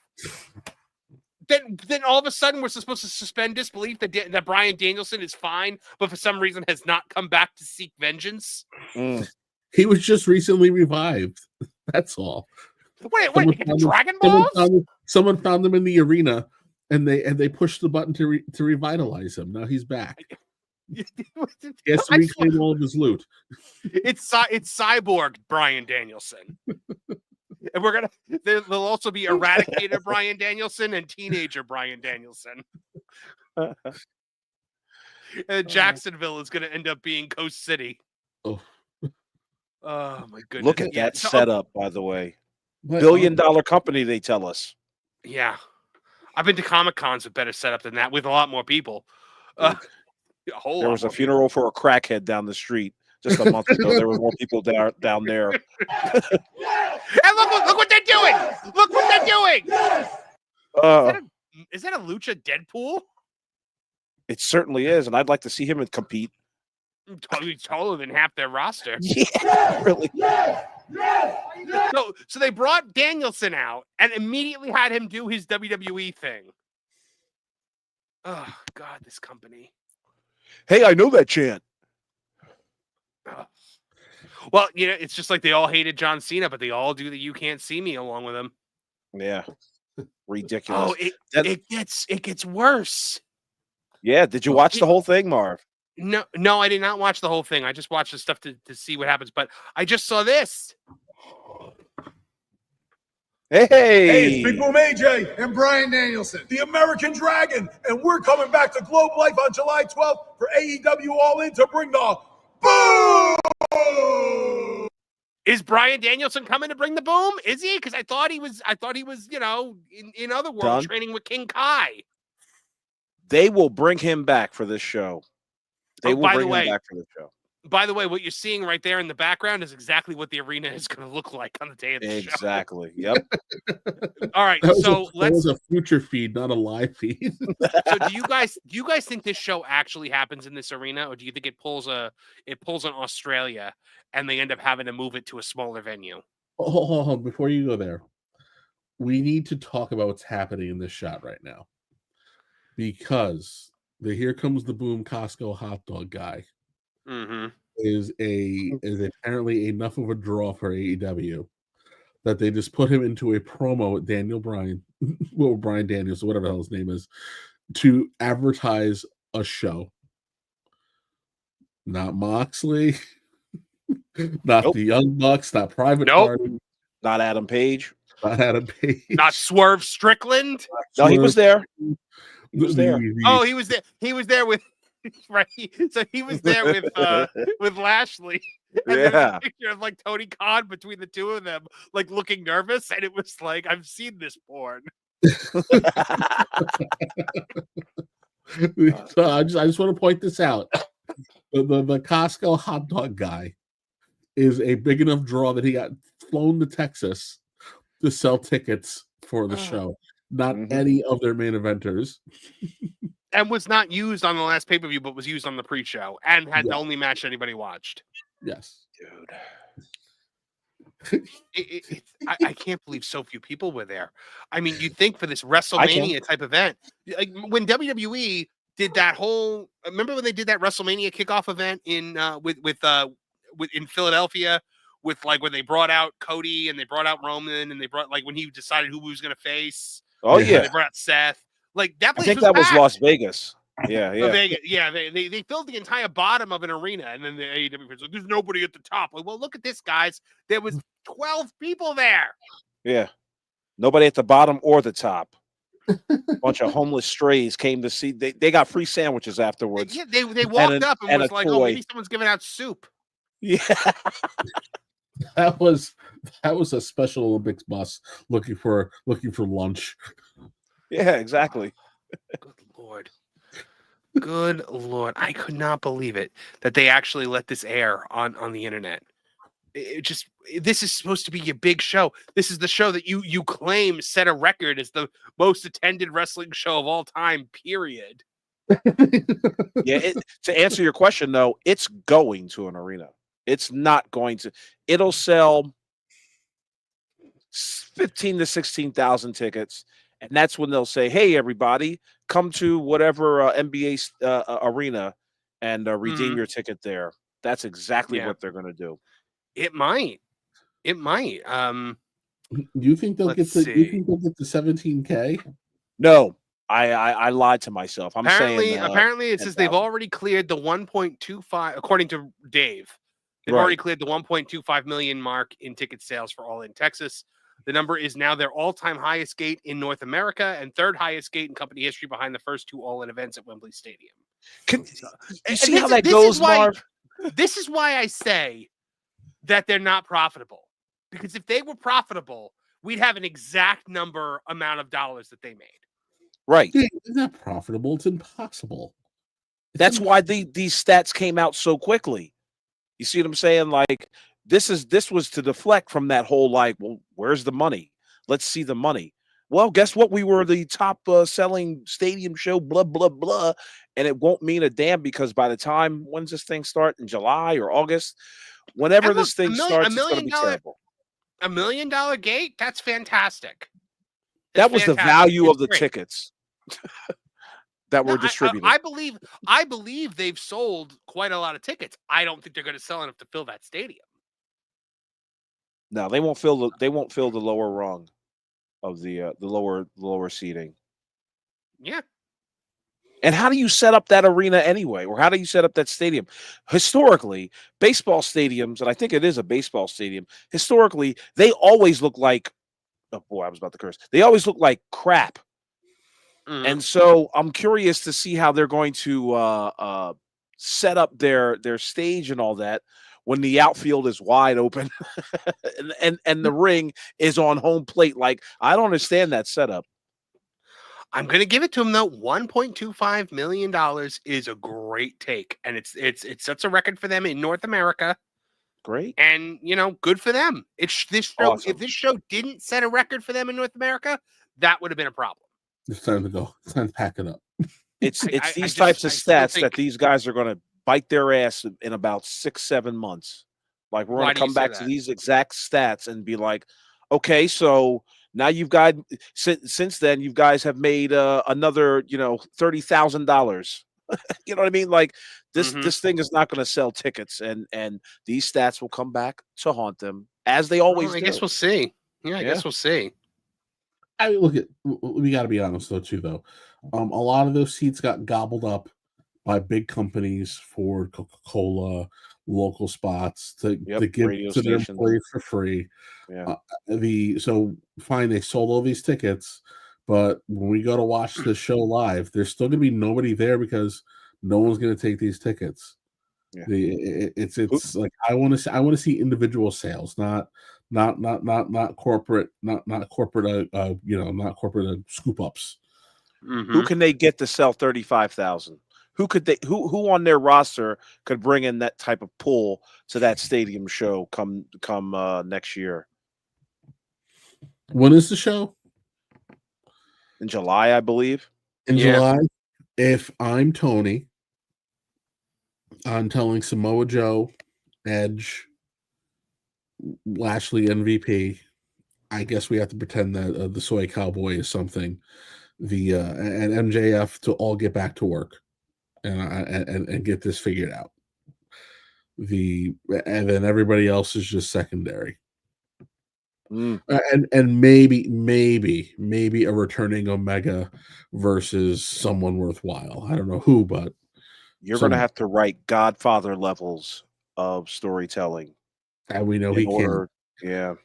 then all of a sudden we're supposed to suspend disbelief that Bryan Danielson is fine, but for some reason has not come back to seek vengeance. He was just recently revived. That's all. Wait, Dragon Balls? Someone found him in the arena, and they pushed the button to revitalize him. Now he's back. He has to reclaim all of his loot. It's cyborg Bryan Danielson. And there'll also be Eradicator Bryan Danielson and Teenager Bryan Danielson. And Jacksonville is going to end up being Coast City. Oh my goodness! Look at that setup, by the way. But, $1 billion company, they tell us. Yeah, I've been to Comic Cons with better setup than that, with a lot more people. There was a funeral for a crackhead down the street just a month ago. There were more people down there. And look what they're doing! Look what they're doing! Is that a Lucha Deadpool? It certainly is, and I'd like to see him compete. Totally taller than half their roster. Yeah, really. So they brought Danielson out and immediately had him do his WWE thing. Oh God, this company. Hey, I know that chant. Well, it's just like they all hated John Cena, but they all do the "You Can't See Me" along with him. Yeah, ridiculous. Oh, it gets worse. Yeah, did you watch the whole thing, Marv? No, I did not watch the whole thing. I just watched the stuff to see what happens. But I just saw this. Hey, it's Big Boom AJ and Bryan Danielson, the American Dragon, and we're coming back to Globe Life on July 12th for AEW All In to bring the boom. Is Bryan Danielson coming to bring the boom? Is he? Because I thought he was, in other world training with King Kai. They will bring him back for this show. They will bring him back for the show. By the way, what you're seeing right there in the background is exactly what the arena is going to look like on the day of the show. Exactly. Yep. All right. So that was a future feed, not a live feed. So do you guys think this show actually happens in this arena, or do you think it pulls on Australia and they end up having to move it to a smaller venue? Hold on. Before you go there, we need to talk about what's happening in this shot right now, because here comes the Boom Costco hot dog guy. Mm-hmm. Is apparently enough of a draw for AEW that they just put him into a promo with Bryan Daniels, or whatever the hell his name is, to advertise a show. Not Moxley, Not Nope. the Young Bucks, not Private Nope. Party, Not Adam Page. not Adam Page. Not Swerve Strickland. No, he was there. He was there. Oh, he was there. He was there with right. So he was there with Lashley. And there's Yeah. a picture of like Tony Khan between the two of them, like looking nervous, and it was like, I've seen this porn. So I just want to point this out. The Costco hot dog guy is a big enough draw that he got flown to Texas to sell tickets for the show. Not any of their main eventers. And was not used on the last pay-per-view, but was used on the pre-show and had the only match anybody watched. Yes. Dude. I can't believe so few people were there. I mean, you'd think for this WrestleMania type event, like when WWE did that whole, remember when they did that WrestleMania kickoff event in in Philadelphia with like when they brought out Cody and they brought out Roman and they brought like when he decided who he was going to face. Oh yeah, they brought out Seth. Like that place I think was that was packed. Las Vegas. Yeah, yeah. Vegas. Yeah, they filled the entire bottom of an arena, and then the AEW was like, there's nobody at the top. Like, well, look at this, guys. There was 12 people there. Yeah. Nobody at the bottom or the top. Bunch of homeless strays came to see. They got free sandwiches afterwards. Yeah, they walked up and was like, toy. oh, maybe someone's giving out soup. Yeah. That was a Special Olympics bus looking for lunch. Yeah, exactly. Good Lord. Good Lord. I could not believe it that they actually let this air on the internet. This is supposed to be your big show. This is the show that you claim set a record as the most attended wrestling show of all time, period. Yeah, to answer your question, though, it's going to an arena. It's not going to. It'll sell 15 to 16,000 tickets, and that's when they'll say, "Hey, everybody, come to whatever NBA arena and redeem your ticket there." That's exactly what they're going to do. It might. It might. Do you think they'll get the 17K? No, I lied to myself. Apparently it says they've already cleared the 1.25, according to Dave. They've already cleared the 1.25 million mark in ticket sales for All In Texas. The number is now their all-time highest gate in North America and third highest gate in company history behind the first two All In events at Wembley Stadium. You see how that goes, Marv? This is why I say that they're not profitable. Because if they were profitable, we'd have an exact amount of dollars that they made. Right. It's not profitable. It's impossible. That's why these stats came out so quickly. You see what I'm saying? Like this was to deflect from that whole like, well, where's the money? Let's see the money. Well, guess what? We were the top selling stadium show, blah, blah, blah. And it won't mean a damn because by the time, when's this thing start? In July or August? Whenever this thing starts, it's going to be terrible. $1 million gate? That's fantastic. That was the value of the tickets that were distributed. I believe they've sold quite a lot of tickets. I don't think they're going to sell enough to fill that stadium. No, they won't fill the lower rung of the lower seating. Yeah. And how do you set up that arena anyway? Or how do you set up that stadium? Historically, baseball stadiums, and I think it is a baseball stadium, historically, they always look like, oh boy, I was about to curse. They always look like crap. Mm-hmm. And so I'm curious to see how they're going to set up their stage and all that when the outfield is wide open and the ring is on home plate. Like, I don't understand that setup. I'm going to give it to him, though. $1.25 million is a great take, and it sets a record for them in North America. Great. And, good for them. If this show didn't set a record for them in North America, that would have been a problem. It's time to go. It's time to pack it up. It's these types of stats that these guys are going to bite their ass in about 6-7 months. Like, we're going to come back to these exact stats and be like, okay, so now you've got since then you guys have made another $30,000. You know what I mean? Like this thing is not going to sell tickets, and these stats will come back to haunt them as they always do. I guess we'll see. Yeah, I guess we'll see. I mean, look, we got to be honest though too. A lot of those seats got gobbled up by big companies, Ford, Coca-Cola, local spots to give radio to their stations. employees for free. Yeah. So fine, they sold all these tickets, but when we go to watch the show live, there's still going to be nobody there because no one's going to take these tickets. Yeah. It's like I want to see individual sales, not corporate, not corporate not corporate scoop ups. Who can they get to sell 35,000? Who on their roster could bring in that type of pull to that stadium show come next year? When is the show? In July, I believe. In July. If I'm Tony, I'm telling Samoa Joe, Edge, Lashley, MVP. I guess we have to pretend that the Soy Cowboy is something. And MJF to all get back to work and get this figured out. And then everybody else is just secondary. And maybe a returning Omega versus someone worthwhile. I don't know who, but you're going to have to write Godfather levels of storytelling. And we know he can. Yeah.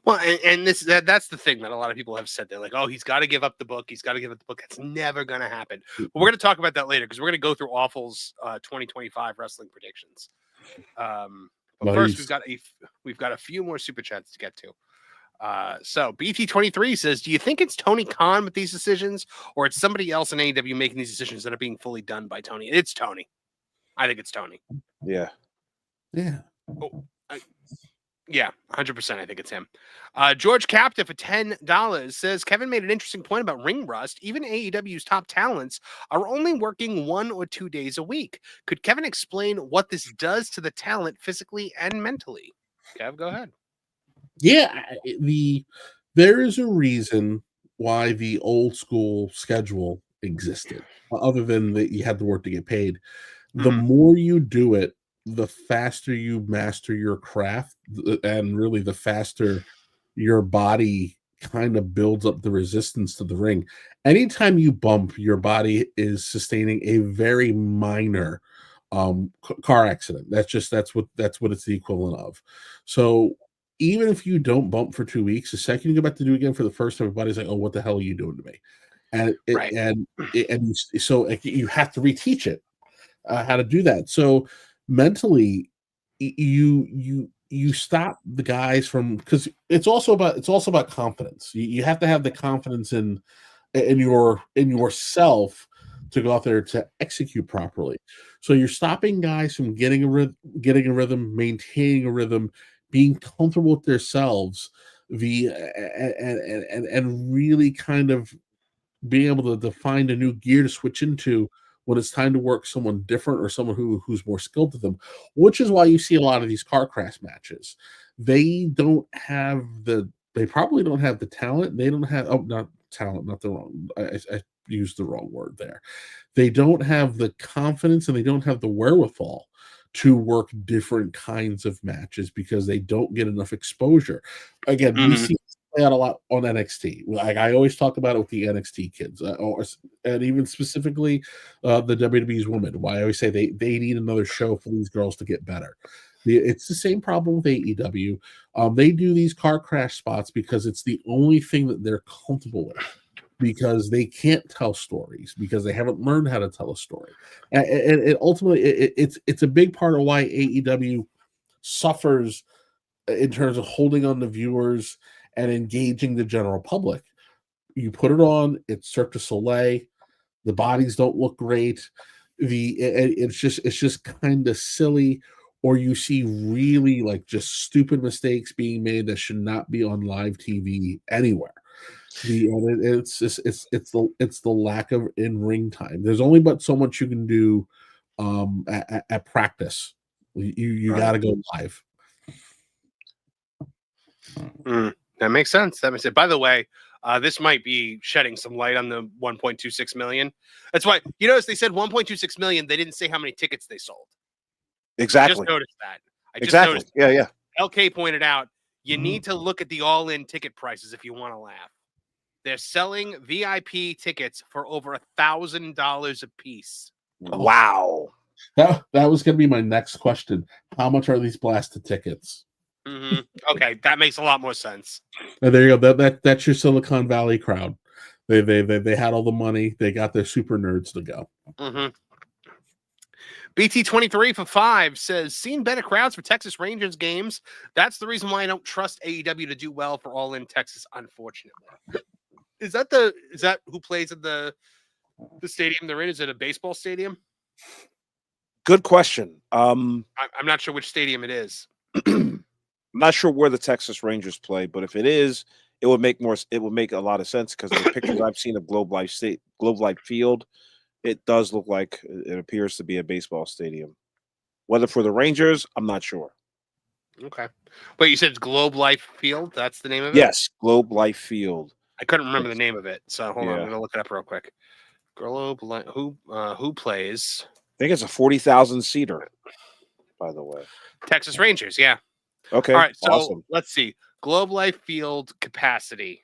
Well, and that's the thing that a lot of people have said. They're like, oh, he's got to give up the book. He's got to give up the book. That's never going to happen. But we're going to talk about that later because we're going to go through Awful's 2025 wrestling predictions. But first, we've got a few more super chats to get to. So BT23 says, do you think it's Tony Khan with these decisions, or it's somebody else in AEW making these decisions that are being fully done by Tony? It's Tony. I think it's Tony. Yeah. Yeah. Yeah, 100%. I think it's him. George Captive for $10 says, Kevin made an interesting point about ring rust. Even AEW's top talents are only working 1 or 2 days a week. Could Kevin explain what this does to the talent physically and mentally? Kev, go ahead. Yeah, there is a reason why the old school schedule existed, other than that you had to work to get paid. The more you do it, the faster you master your craft, and really the faster your body kind of builds up the resistance to the ring. Anytime you bump, your body is sustaining a very minor car accident. That's what it's the equivalent of. So even if you don't bump for 2 weeks, the second you go back to do it again for the first time, everybody's like, oh, what the hell are you doing to me? And so you have to reteach it how to do that. So mentally, you stop the guys from, because it's also about confidence. You have to have the confidence in yourself to go out there to execute properly. So you're stopping guys from getting a rhythm, maintaining a rhythm, being comfortable with themselves, and really kind of being able to find a new gear to switch into when it's time to work someone different or someone who's more skilled to them, which is why you see a lot of these car crash matches. They probably don't have the talent. They don't have, not talent, not the wrong, I used the wrong word there. They don't have the confidence and they don't have the wherewithal to work different kinds of matches because they don't get enough exposure. Again, we see out a lot on NXT. Like I always talk about it with the NXT kids, and even specifically the WWE's women. Why I always say they need another show for these girls to get better. It's the same problem with AEW. They do these car crash spots because it's the only thing that they're comfortable with, because they can't tell stories, because they haven't learned how to tell a story, and ultimately it's a big part of why AEW suffers in terms of holding on to viewers and engaging the general public. You put it on, it's Cirque du Soleil, the bodies don't look great, it's just kind of silly, or you see really like just stupid mistakes being made that should not be on live TV anywhere. It's the lack of in-ring time. There's only but so much you can do at practice. You got to go live. That makes sense. By the way, this might be shedding some light on the 1.26 million. That's why, you notice they said 1.26 million. They didn't say how many tickets they sold. Exactly. I just noticed that. Exactly. Noticed that. Yeah. LK pointed out, you need to look at the all-in ticket prices if you want to laugh. They're selling VIP tickets for over $1,000 a piece. Wow. That was going to be my next question. How much are these blasted tickets? Mm-hmm. Okay, that makes a lot more sense. And there you go. That's your Silicon Valley crowd. They had all the money. They got their super nerds to go. Mm-hmm. BT23 for 5 says, seen better crowds for Texas Rangers games. That's the reason why I don't trust AEW to do well for All In Texas, unfortunately. Is that who plays at the stadium they're in? Is it a baseball stadium? Good question. I'm not sure which stadium it is. I'm not sure where the Texas Rangers play, but if it is, it would make a lot of sense because the pictures I've seen of Globe Life Field, it does look like it appears to be a baseball stadium. Whether for the Rangers, I'm not sure. Okay. But you said it's Globe Life Field? That's the name of it? Yes, Globe Life Field. I couldn't remember the name of it. So hold on, I'm Yeah. going to look it up real quick. Globe Life, who plays? I think it's a 40,000 seater, by the way. Texas Rangers, yeah. Okay. All right, so awesome. let's see. Globe Life Field capacity.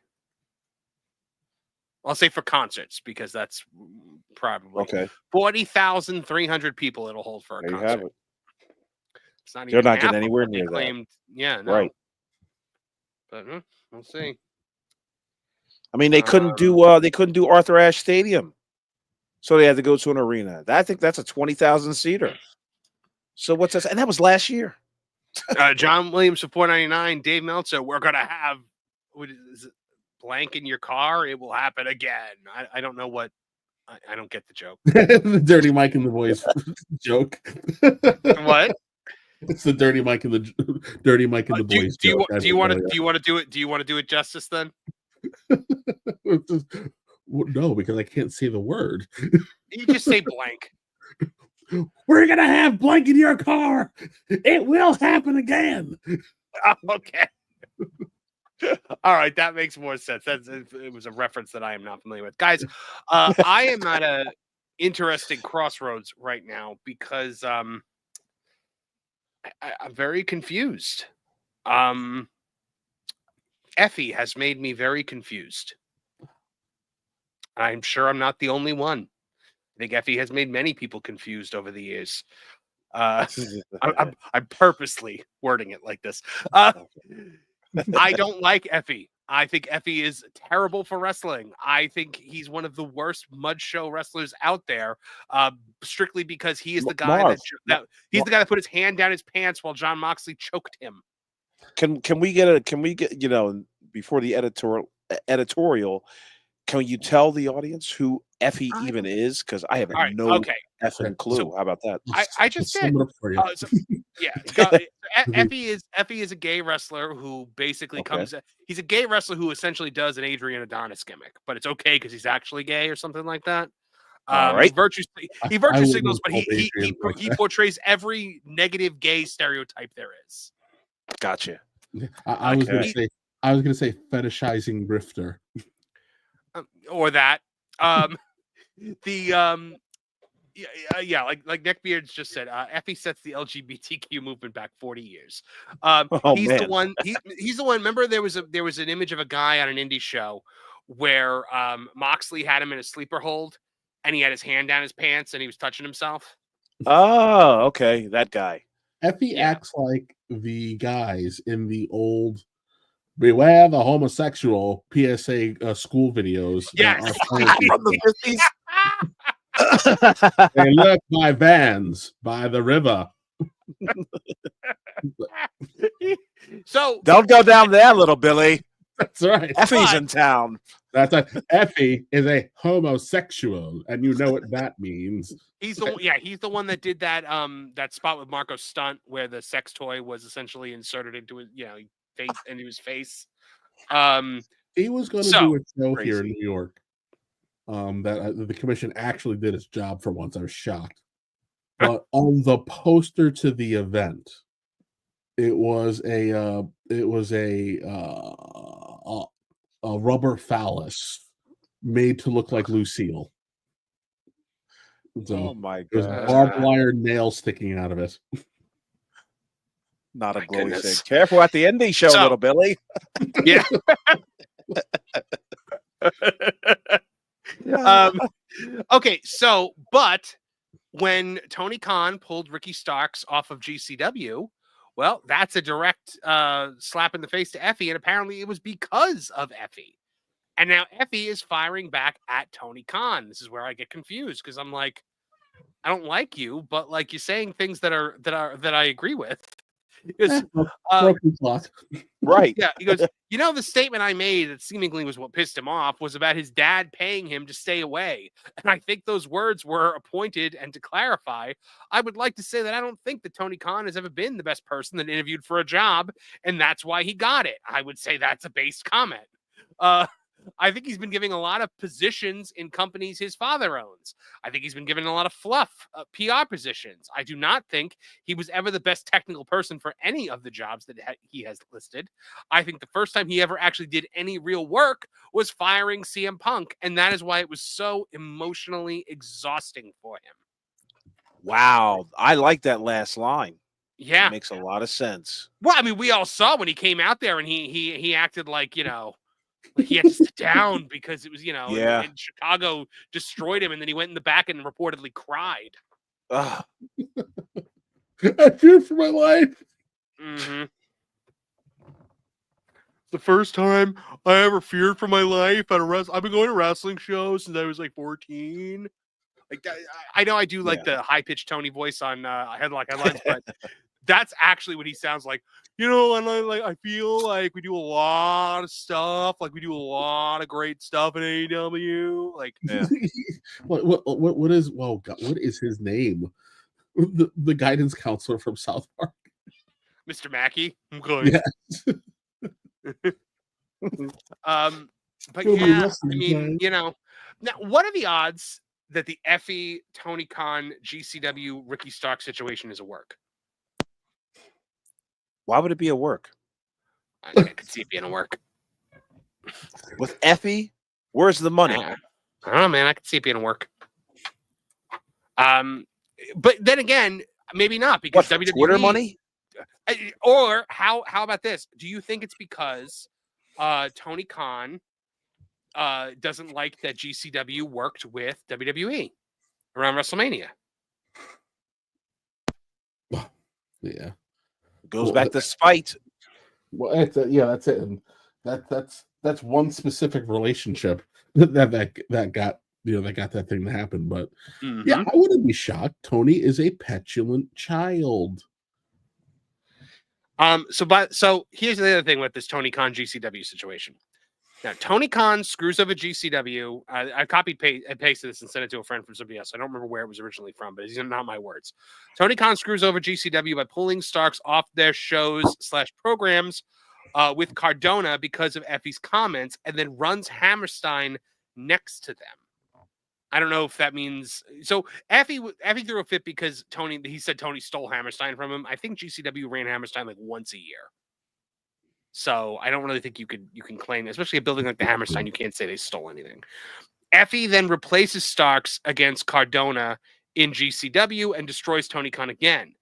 I'll say for concerts because that's probably Okay. 40,300 people it'll hold for a There you concert. have it. It's not They're even not half getting of anywhere what they near that. claimed. Yeah, no. Right. But we'll see. I mean, they couldn't do Arthur Ashe Stadium, so they had to go to an arena. I think that's a 20,000 seater. So what's that? And that was last year. John Williams for $4.99. Dave Meltzer, we're gonna have what is it, blank in your car. It will happen again. I don't know what. I don't get the joke. The dirty Mike in the voice joke. What? It's the dirty Mike in the voice. Do you want to do it? Do you want to do it justice then? No, because I can't say the word. You just say blank. We're gonna have blank in your car. It will happen again. Okay. All right, that makes more sense. It was a reference that I am not familiar with, guys. I am at a interesting crossroads right now because I'm very confused. Effy has made me very confused. I'm sure I'm not the only one. I think Effy has made many people confused over the years. I'm purposely wording it like this. I don't like Effy. I think Effy is terrible for wrestling. I think he's one of the worst mud show wrestlers out there, strictly because he is the guy the guy that put his hand down his pants while Jon Moxley choked him. Can we get before the editorial? Can you tell the audience who Effy even is? Because I have no effing clue. So, how about that? I just did. Effy is a gay wrestler who basically comes. He's a gay wrestler who essentially does an Adrian Adonis gimmick, but it's okay because he's actually gay or something like that. Right. He virtue signals, but he portrays every negative gay stereotype there is. Gotcha. I was gonna say fetishizing grifter. Or that. Like Nick Beards just said, Effy sets the LGBTQ movement back 40 years. He's the one. He's the one. Remember, there was an image of a guy on an indie show where Moxley had him in a sleeper hold, and he had his hand down his pants, and he was touching himself. Oh, okay, that guy. Effy acts like the guys in the old "Beware the homosexual" PSA school videos. Yes, from the 50s. They lurk by vans by the river. So don't go down there, little Billy. That's right. Effy's in town. That's right. Effy is a homosexual, and you know what that means. He's the one that did that that spot with Marco Stunt where the sex toy was essentially inserted into his face. He was going to do a show here in New York. That the commission actually did its job for once. I was shocked. But on the poster to the event, it was a rubber phallus made to look like Lucille. So oh my there's god! barbed wire nails sticking out of it. Not a glowy thing. Careful at the indie show, little Billy. Yeah. Okay, so but when Tony Khan pulled Ricky Starks off of GCW, well, that's a direct slap in the face to Effy, and apparently it was because of Effy. And now Effy is firing back at Tony Khan. This is where I get confused because I'm like, I don't like you, but like you're saying things that I agree with. Because, broken clock. Right. Yeah, he goes, the statement I made that seemingly was what pissed him off was about his dad paying him to stay away. And I think those words were appointed. And to clarify, I would like to say that I don't think that Tony Khan has ever been the best person that interviewed for a job, and that's why he got it. I would say that's a based comment. I think he's been giving a lot of positions in companies his father owns. I think he's been given a lot of fluff, PR positions. I do not think he was ever the best technical person for any of the jobs that he has listed. I think the first time he ever actually did any real work was firing CM Punk, and that is why it was so emotionally exhausting for him. Wow. I like that last line. Yeah. It makes a lot of sense. Well, I mean, we all saw when he came out there and he acted like, like he had to sit down because it was, Yeah. and Chicago destroyed him, and then he went in the back and reportedly cried. Ugh. I fear for my life. Mm-hmm. The first time I ever feared for my life at a I've been going to wrestling shows since I was like 14. Like I know I do like the high pitched Tony voice on headlines, but that's actually what he sounds like. And I feel like we do a lot of stuff. Like we do a lot of great stuff at AEW. Like, yeah. what is his name? The guidance counselor from South Park, Mr. Mackey. I'm going. Yes. But yeah, I mean, now what are the odds that the Effy, Tony Khan, GCW, Ricky Stark situation is a work? Why would it be a work? I could see it being a work. With Effy, where's the money? I don't know, man. I could see it being a work. But then again, maybe not because WWE Twitter money. Or how about this? Do you think it's because Tony Khan doesn't like that GCW worked with WWE around WrestleMania? Yeah. Goes back to spite. Well, that's it. And that's one specific relationship that got that thing to happen. But yeah, I wouldn't be shocked. Tony is a petulant child. So here's the other thing with this Tony Khan GCW situation. Now, Tony Khan screws over GCW. I copied and pasted this and sent it to a friend from somebody else. I don't remember where it was originally from, but these are not my words. Tony Khan screws over GCW by pulling Starks off their shows / programs with Cardona because of Effy's comments, and then runs Hammerstein next to them. I don't know if that means so. Effy threw a fit because he said Tony stole Hammerstein from him. I think GCW ran Hammerstein like once a year. So I don't really think you can claim, especially a building like the Hammerstein, you can't say they stole anything. Effy then replaces Starks against Cardona in GCW and destroys Tony Khan again.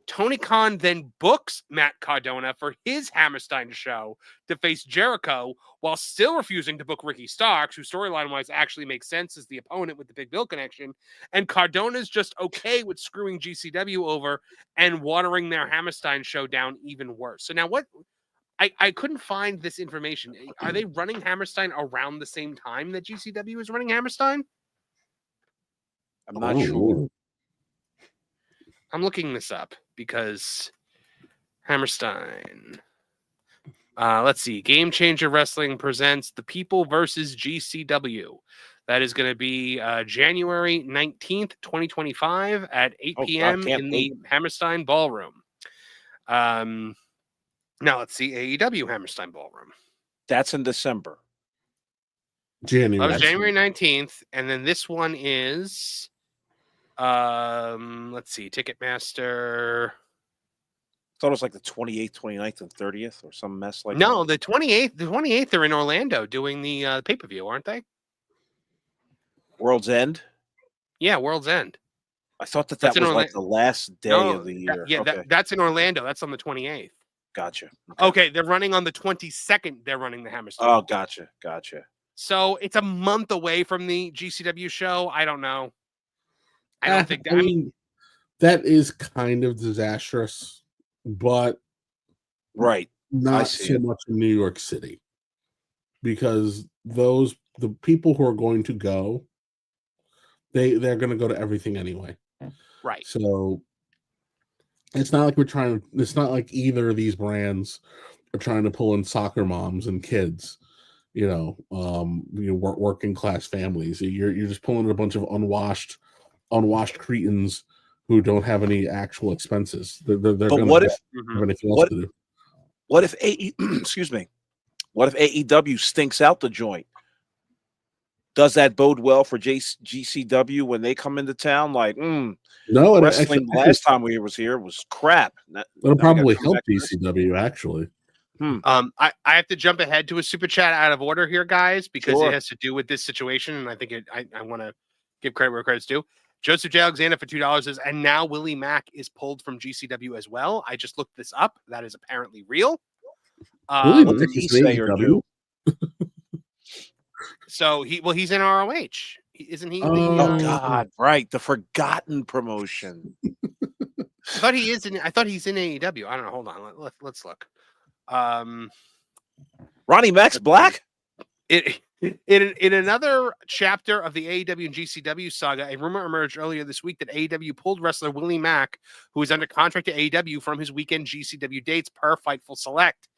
Tony Khan then books Matt Cardona for his Hammerstein show to face Jericho while still refusing to book Ricky Starks, who storyline-wise actually makes sense as the opponent with the Big Bill connection. And Cardona's just okay with screwing GCW over and watering their Hammerstein show down even worse. So now what... I couldn't find this information. Are they running Hammerstein around the same time that GCW is running Hammerstein? I'm not sure. I'm looking this up because Hammerstein. Let's see. Game Changer Wrestling presents The People versus GCW. That is going to be January 19th, 2025 at 8 p.m. in the Hammerstein Ballroom. Now let's see AEW Hammerstein Ballroom. That's in December. January. That was January 19th, and then this one is let's see, Ticketmaster. I thought it was like the 28th, 29th, and 30th or some mess like that. No, the 28th they're in Orlando doing the pay-per-view, aren't they? World's End? Yeah, World's End. I thought that was like the last day of the year. That's in Orlando. That's on the 28th. Gotcha. Okay, they're running on the 22nd. They're running the Hammerstein. Oh, gotcha. So it's a month away from the GCW show. I don't know. I don't think that. I mean, that is kind of disastrous, but Right. not see so it. much in New York City, because the people who are going to go, they're going to go to everything anyway. Right. So it's not like it's not like either of these brands are trying to pull in soccer moms and kids, working class families. You're just pulling in a bunch of unwashed cretins who don't have any actual expenses. They're But going what to if have anything else to do. what if excuse me? What if AEW stinks out the joint? Does that bode well for GCW when they come into town? Like, No, wrestling last time we was here was crap. It'll probably help GCW actually. I have to jump ahead to a super chat out of order here, guys, because Sure. it has to do with this situation, and I think I want to give credit where credit's due. Joseph J. Alexander for $2 says, and now Willie Mack is pulled from GCW as well. I just looked this up. That is apparently real. Willie What did Mack he is say or do? So he's in ROH. Isn't he? Oh God, right. The forgotten promotion. I thought he's in AEW. I don't know. Hold on. Let's look. Ronnie Mack's black? In another chapter of the AEW and GCW saga, a rumor emerged earlier this week that AEW pulled wrestler Willie Mack, who is under contract to AEW, from his weekend GCW dates per Fightful Select.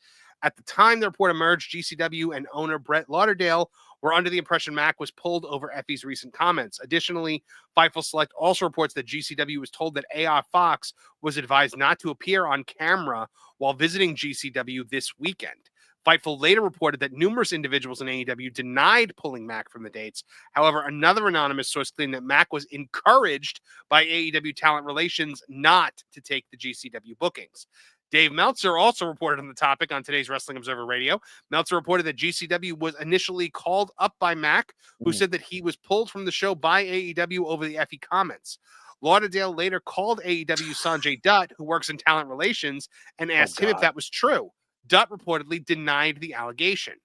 At the time the report emerged, GCW and owner Brett Lauderdale were under the impression Mack was pulled over Effy's recent comments. Additionally, Fightful Select also reports that GCW was told that AR Fox was advised not to appear on camera while visiting GCW this weekend. Fightful later reported that numerous individuals in AEW denied pulling Mack from the dates. However, another anonymous source claimed that Mack was encouraged by AEW Talent Relations not to take the GCW bookings. Dave Meltzer also reported on the topic on today's Wrestling Observer Radio. Meltzer reported that GCW was initially called up by Mack, who said that he was pulled from the show by AEW over the Effy comments. Lauderdale later called AEW Sanjay Dutt, who works in talent relations, and asked him if that was true. Dutt reportedly denied the allegation.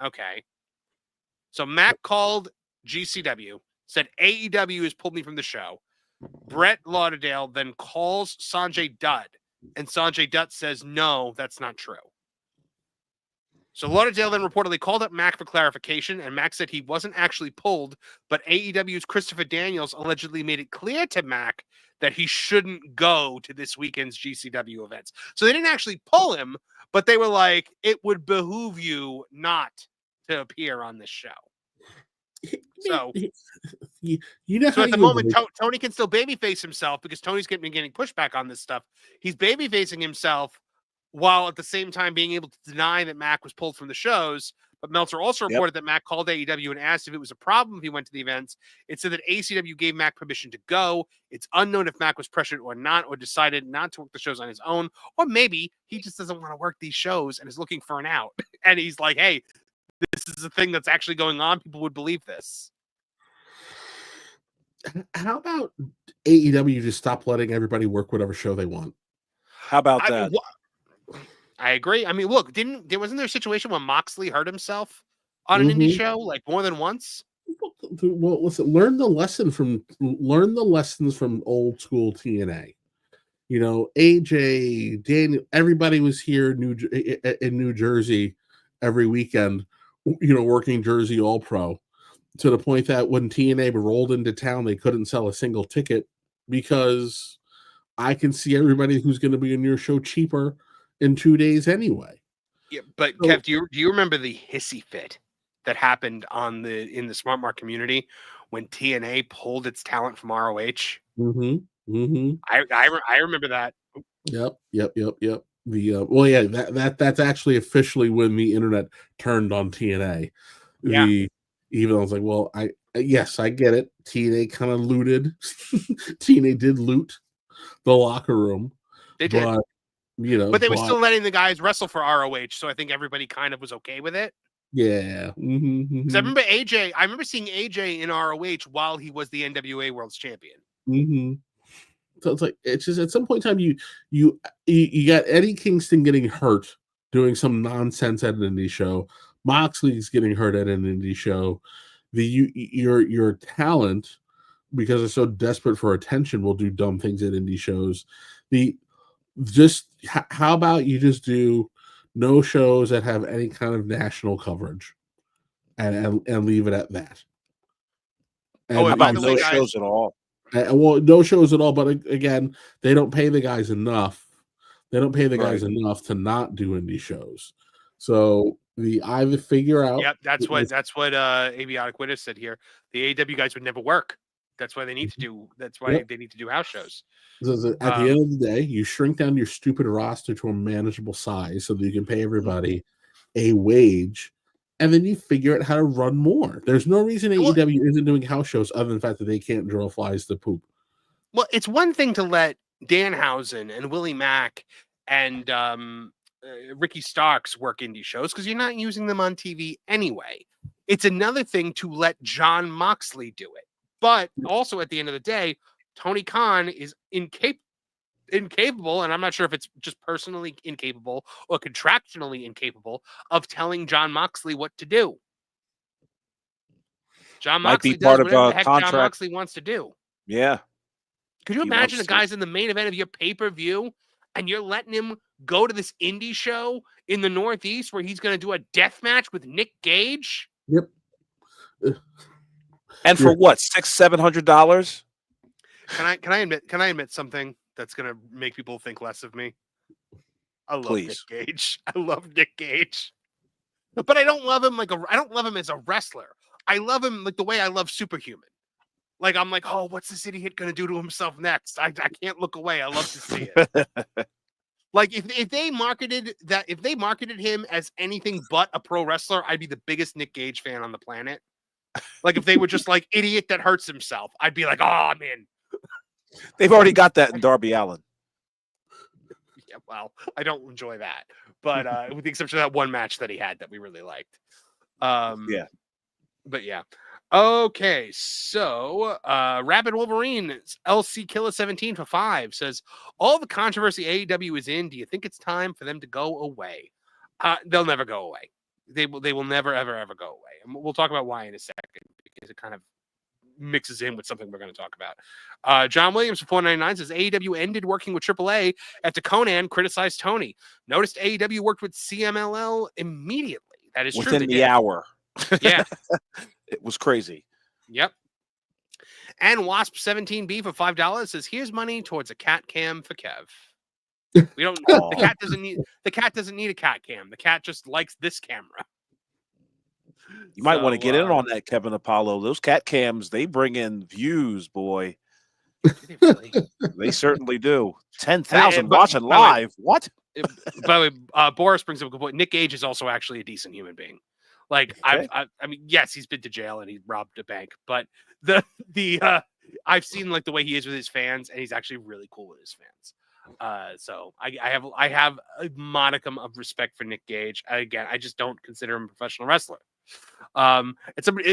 Okay. So Mack called GCW, said AEW has pulled me from the show. Brett Lauderdale then calls Sanjay Dutt, and Sanjay Dutt says, no, that's not true. So Lauderdale then reportedly called up Mack for clarification, and Mack said he wasn't actually pulled, but AEW's Christopher Daniels allegedly made it clear to Mack that he shouldn't go to this weekend's GCW events. So they didn't actually pull him, but they were like, it would behoove you not to appear on this show. So, so at the moment, Tony can still babyface himself because Tony's getting pushback on this stuff. He's babyfacing himself while at the same time being able to deny that Mack was pulled from the shows. But Meltzer also reported that Mack called AEW and asked if it was a problem if he went to the events. It said that ACW gave Mack permission to go. It's unknown if Mack was pressured or not, or decided not to work the shows on his own. Or maybe he just doesn't want to work these shows and is looking for an out. And he's like, hey, this is a thing that's actually going on. People would believe this. How about AEW just stop letting everybody work whatever show they want? How about that? I agree. I mean, look, wasn't there a situation where Moxley hurt himself on an indie show like more than once? Well, listen, learn the lessons from old school TNA. You know, AJ, Daniel, everybody was here in New Jersey every weekend, you know, working Jersey All Pro, to the point that when TNA rolled into town, they couldn't sell a single ticket because I can see everybody who's going to be in your show cheaper in 2 days anyway. Yeah, but so, Kev, do you remember the hissy fit that happened in the Smart Mark community when TNA pulled its talent from ROH? I remember that. Yep. That's actually officially when the internet turned on TNA. Yeah. Even I was like, well, I get it. TNA kind of looted. TNA did loot the locker room. They did. But they were still letting the guys wrestle for ROH, so I think everybody kind of was okay with it. Yeah. Because I remember seeing AJ in ROH while he was the NWA World's Champion. So it's just at some point in time you got Eddie Kingston getting hurt doing some nonsense at an indie show. Moxley's getting hurt at an indie show. Your talent because they're so desperate for attention, will do dumb things at indie shows. How about you just do no shows that have any kind of national coverage, and leave it at that. And How about no guys, shows at all? Well, no shows at all. But again, they don't pay the guys enough. They don't pay the guys enough to not do indie shows. So either figure out. Yep, that's what Aviotic Witness said here. The AEW guys would never work. That's why they need to do. That's why they need to do house shows. So at the end of the day, you shrink down your stupid roster to a manageable size so that you can pay everybody a wage, and then you figure out how to run more. There's no reason AEW isn't doing house shows other than the fact that they can't draw flies to poop. Well, it's one thing to let Danhausen and Willie Mack and Ricky Starks work indie shows because you're not using them on TV anyway. It's another thing to let John Moxley do it. But also at the end of the day, Tony Khan is incapable, and I'm not sure if it's just personally incapable or contractually incapable of telling John Moxley what to do. John Moxley does whatever the heck John Moxley wants to do. Yeah. Could you imagine the guy's in the main event of your pay-per-view and you're letting him go to this indie show in the Northeast where he's going to do a death match with Nick Gage? Yep. And for what, $600-700? Can I admit something that's gonna make people think less of me? I love Nick Gage. I love Nick Gage, but I don't love him I don't love him as a wrestler. I love him like the way I love Superhuman. Like I'm like, oh, what's this idiot gonna do to himself next? I can't look away. I love to see it. Like if they marketed him as anything but a pro wrestler, I'd be the biggest Nick Gage fan on the planet. Like if they were just like idiot that hurts himself, I'd be like, oh, I'm in. They've already got that in Darby Allin. Yeah, well, I don't enjoy that, but with the exception of that one match that he had that we really liked. Yeah, but yeah. Okay, so Rapid Wolverine LC Killer 17 for 5 says all the controversy AEW is in. Do you think it's time for them to go away? They'll never go away. They will never ever go away, and we'll talk about why in a second because it kind of mixes in with something we're going to talk about. John Williams for $4.99 says AEW ended working with AAA after Conan criticized Tony. Noticed AEW worked with CMLL immediately. That is true. Within the hour. Yeah, it was crazy. Yep. And Wasp 17B for $5 says here's money towards a cat cam for Kev. We don't. The cat doesn't need a cat cam. The cat just likes this camera. You might want to get in on that, Kevin Apollo. Those cat cams, they bring in views, boy. They certainly do. 10,000 watching live. What? By the way, Boris brings up a good point. Nick Gage is also actually a decent human being. Like I mean, yes, he's been to jail and he robbed a bank, but I've seen like the way he is with his fans, and he's actually really cool with his fans. So I have a modicum of respect for Nick Gage. Again, I just don't consider him a professional wrestler. And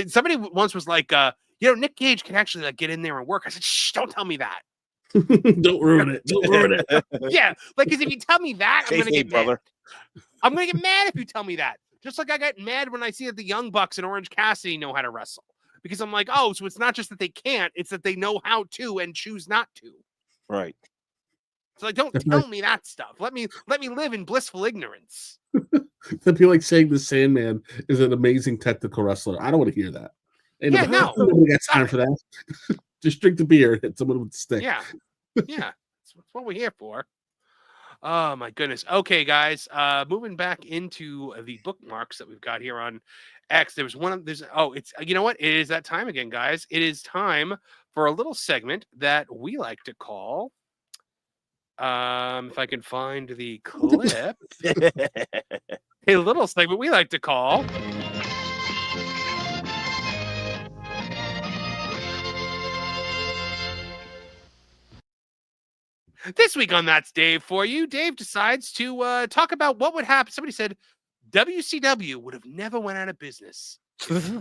somebody once was like, Nick Gage can actually like get in there and work. I said, shh, don't tell me that. Don't ruin it. Don't ruin it. Yeah, like because if you tell me that, I'm gonna get mad. I'm gonna get mad if you tell me that. Just like I got mad when I see that the Young Bucks and Orange Cassidy know how to wrestle, because I'm like, oh, so it's not just that they can't; it's that they know how to and choose not to. Right. So like, don't tell me that stuff. Let me live in blissful ignorance. That'd be like saying the Sandman is an amazing technical wrestler. I don't want to hear that. Nobody got time for that. Just drink the beer and hit someone with the stick. Yeah. That's what we're here for. Oh my goodness. Okay, guys. Moving back into the bookmarks that we've got here on X. It's you know what? It is that time again, guys. It is time for a little segment that we like to call. If I can find the clip, a little segment we like to call. This week on That's Dave for you, Dave decides to talk about what would happen. Somebody said WCW would have never went out of business if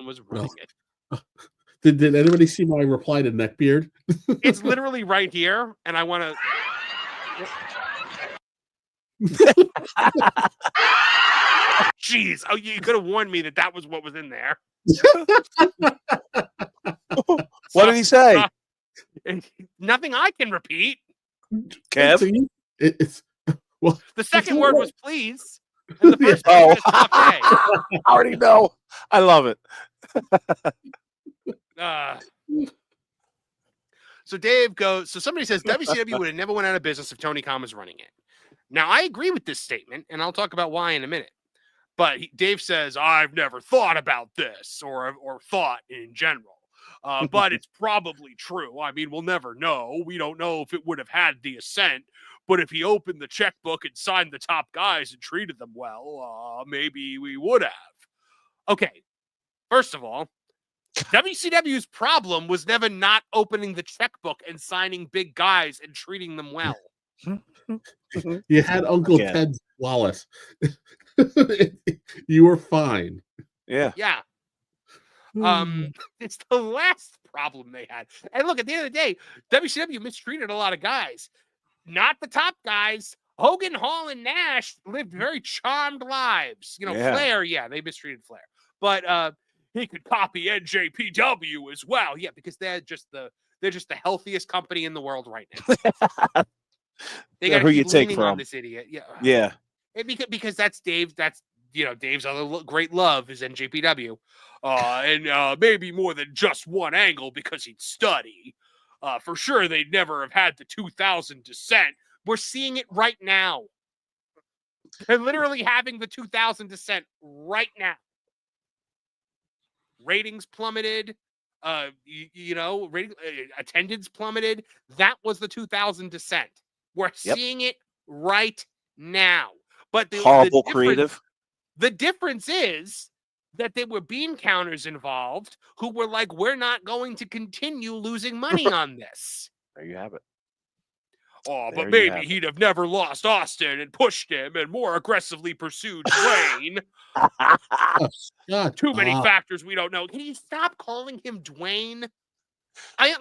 was running it. Did anybody see my reply to Neckbeard? It's literally right here, and I want to. Jeez! Oh, you could have warned me that was what was in there. What did he say? Nothing I can repeat. Kev? It's well. The second word was please, and the first one was okay. I already know. I love it. So Dave goes. So somebody says WCW would have never went out of business if Tony Khan was running it. Now I agree with this statement, and I'll talk about why in a minute. But Dave says I've never thought about this or thought in general. But it's probably true. I mean, we'll never know. We don't know if it would have had the assent, but if he opened the checkbook and signed the top guys and treated them well, maybe we would have. Okay, first of all, WCW's problem was never not opening the checkbook and signing big guys and treating them well. You had Uncle Ted Wallace. You were fine. Yeah. Yeah. It's the last problem they had. And look, at the end of the day, WCW mistreated a lot of guys. Not the top guys. Hogan, Hall, and Nash lived very charmed lives. Flair, they mistreated Flair. But he could copy NJPW as well. Yeah, because they're just the healthiest company in the world right now. They got who you take from on this idiot. Yeah. Yeah. And because that's Dave. That's Dave's other great love is NJPW. And maybe more than just one angle because he'd study. For sure, they'd never have had the 2000 descent. We're seeing it right now. They're literally having the 2000 descent right now. Ratings plummeted. Attendance plummeted. That was the 2000 descent. We're seeing it right now. But the horrible creative. The difference is that there were bean counters involved who were like, we're not going to continue losing money on this. There you have it. Oh, but maybe he'd have never lost Austin and pushed him and more aggressively pursued Dwayne. Too many factors we don't know. Can you stop calling him Dwayne? I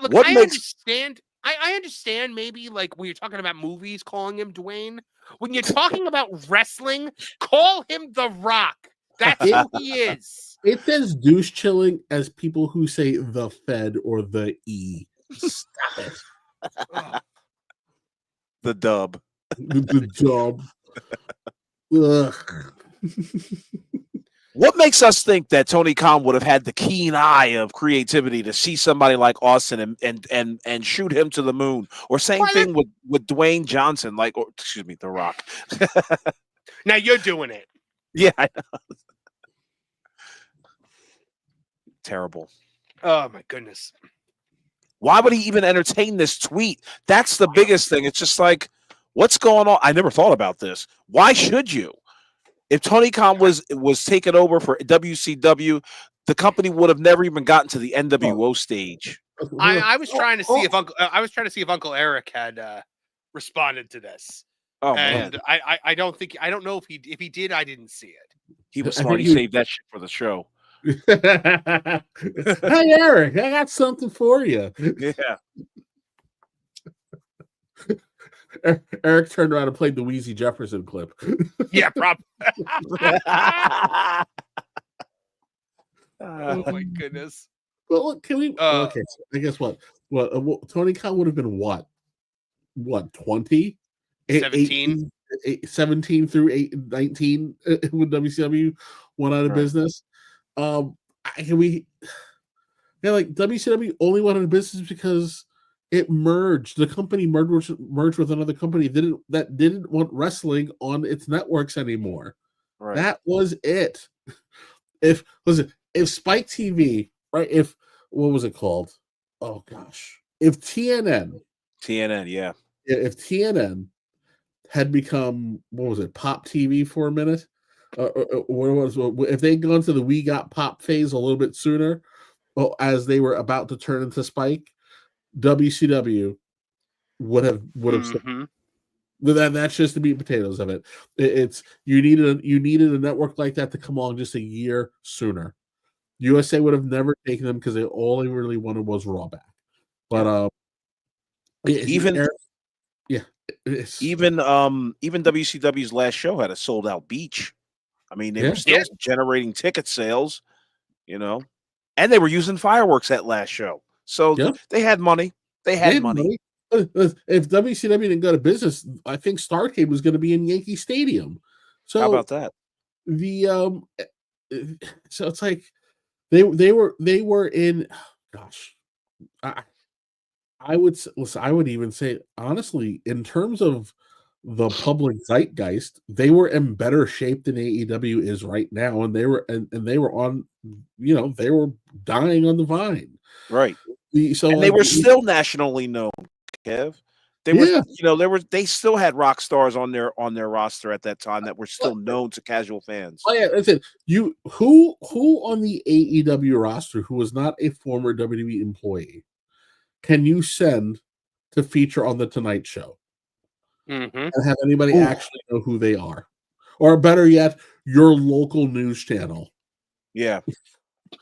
understand maybe like when you're talking about movies, calling him Dwayne. When you're talking about wrestling, call him The Rock. That's who he is. It's as douche chilling as people who say the Fed or the E. Stop it. The dub. The dub. Ugh. What makes us think that Tony Khan would have had the keen eye of creativity to see somebody like Austin and shoot him to the moon? Or same thing with Dwayne Johnson, The Rock. Now you're doing it. Yeah, I know. Terrible. Oh my goodness. Why would he even entertain this tweet? That's the biggest thing. It's just like, what's going on? I never thought about this. Why should you? If Tony Khan was taken over for WCW, the company would have never even gotten to the NWO stage. I was trying to see if Uncle Eric had responded to this. Oh and man, I don't know if he did. I didn't see it. He was smart. He saved that shit for the show. Hey Eric, I got something for you. Yeah. Eric turned around and played the Wheezy Jefferson clip. Yeah, probably. Oh my goodness. Well, look, can we? Okay, so I guess what Tony Khan would have been what 20, 17, 17 through 19 when WCW went out of business. WCW only went out of business because it merged. The company merged with another company that didn't want wrestling on its networks anymore. Right. That was it. If Spike TV, right? What was it called? Oh gosh. If TNN, yeah. If TNN had become, what was it, Pop TV for a minute? If they'd gone to the We Got Pop phase a little bit sooner, as they were about to turn into Spike, WCW would have mm-hmm. That's just the meat and potatoes of it. It's you needed a network like that to come along just a year sooner. USA would have never taken them because all they really wanted was Raw back. But even WCW's last show had a sold out beach. I mean, they were still generating ticket sales, and they were using fireworks at last show. So Yeah. they had money. They had money. If WCW didn't go to business, I think Starrcade was going to be in Yankee Stadium. So How about that? So it's like they were in. Gosh, I would even say honestly, in terms of the public zeitgeist, they were in better shape than AEW is right now, and they were on, they were dying on the vine. Right. So and they were still nationally known, Kev. They still had rock stars on their roster at that time that were still known to casual fans. Oh yeah, that's it. Who on the AEW roster who was not a former WWE employee can you send to feature on the Tonight Show and have anybody actually know who they are, or better yet, your local news channel? Yeah,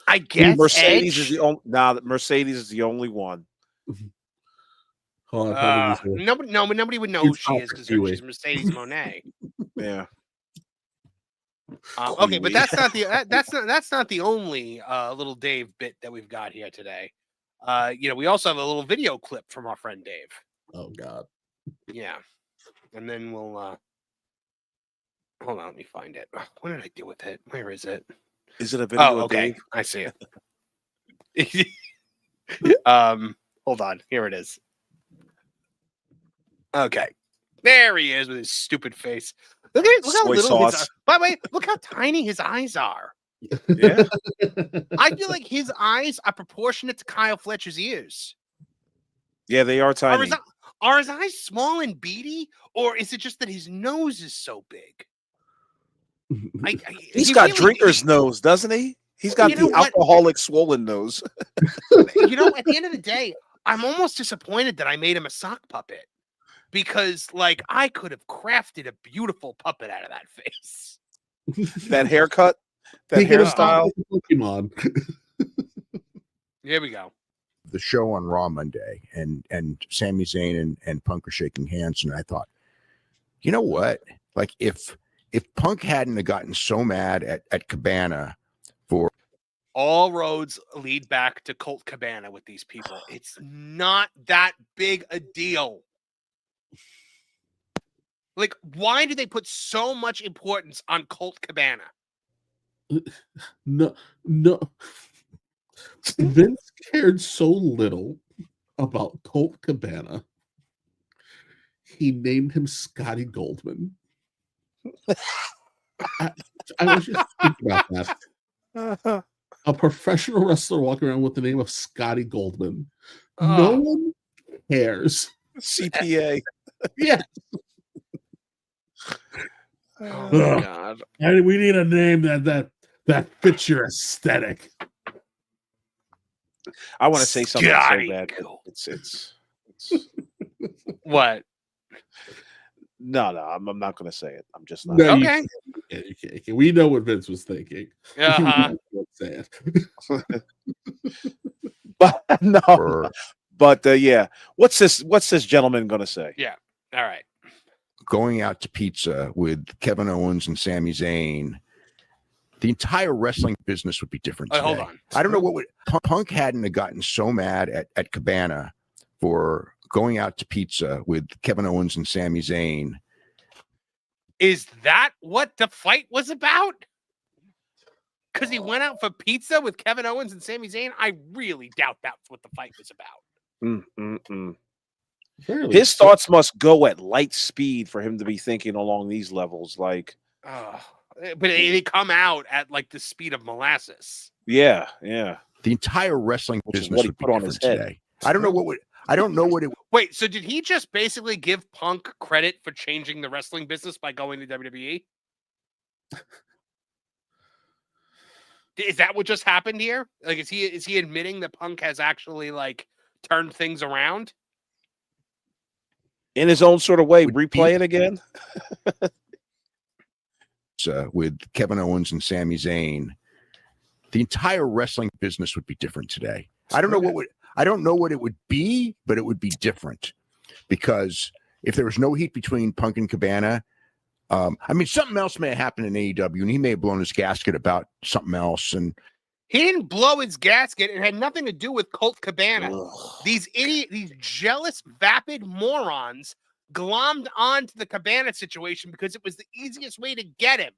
I guess Mercedes Edge? is the only. Mercedes is the only one. Hold on, nobody would know who she is because she's Mercedes Moné. Yeah. Okay, but that's not the only little Dave bit that we've got here today. We also have a little video clip from our friend Dave. Oh God. Yeah, and then we'll hold on. Let me find it. What did I do with it? Where is it? Is it a video? Oh, okay. Dave? I see it. Hold on. Here it is. Okay, there he is with his stupid face. Look how little his eyes. By the way, look how tiny his eyes are. Yeah. I feel like his eyes are proportionate to Kyle Fletcher's ears. Yeah, they are tiny. Are his eyes small and beady, or is it just that his nose is so big? He's got drinker's nose, doesn't he? He's got the alcoholic swollen nose. At the end of the day, I'm almost disappointed that I made him a sock puppet. Because, I could have crafted a beautiful puppet out of that face. That haircut, that hairstyle. Pokemon. Here we go. The show on Raw Monday, and Sami Zayn and Punk are shaking hands, and I thought, you know what? Like, if Punk hadn't have gotten so mad at Cabana for all roads lead back to Colt Cabana with these people. It's not that big a deal. Why do they put so much importance on Colt Cabana? No. Vince cared so little about Colt Cabana. He named him Scotty Goldman. I was just thinking about that. A professional wrestler walking around with the name of Scotty Goldman. No one cares. CPA. Yeah. Oh my God! We need a name that fits your aesthetic. I want to say something so bad. It's what? No, I'm not going to say it. I'm just not. No, okay. You can't. We know what Vince was thinking. Uh-huh. But no. But yeah, what's this gentleman going to say? Yeah. All right. Going out to pizza with Kevin Owens and Sami Zayn, the entire wrestling business would be different today. Hold on. I don't know what would Punk hadn't have gotten so mad at Cabana for going out to pizza with Kevin Owens and Sami Zayn. Is that what the fight was about? Because he went out for pizza with Kevin Owens and Sami Zayn? I really doubt that's what the fight was about. His thoughts must go at light speed for him to be thinking along these levels. But they come out at the speed of molasses. Yeah. The entire wrestling business would be put on his head today. I don't know what it. Wait, so did he just basically give Punk credit for changing the wrestling business by going to WWE? Is that what just happened here? Is he admitting that Punk has actually turned things around? In his own sort of way, replay it again. With Kevin Owens and Sami Zayn, the entire wrestling business would be different today. I don't know what it would be, but it would be different because if there was no heat between Punk and Cabana, something else may have happened in AEW, and he may have blown his gasket about something else, and He didn't blow his gasket. It had nothing to do with Colt Cabana. Ugh. These jealous, vapid morons glommed onto the Cabana situation because it was the easiest way to get him.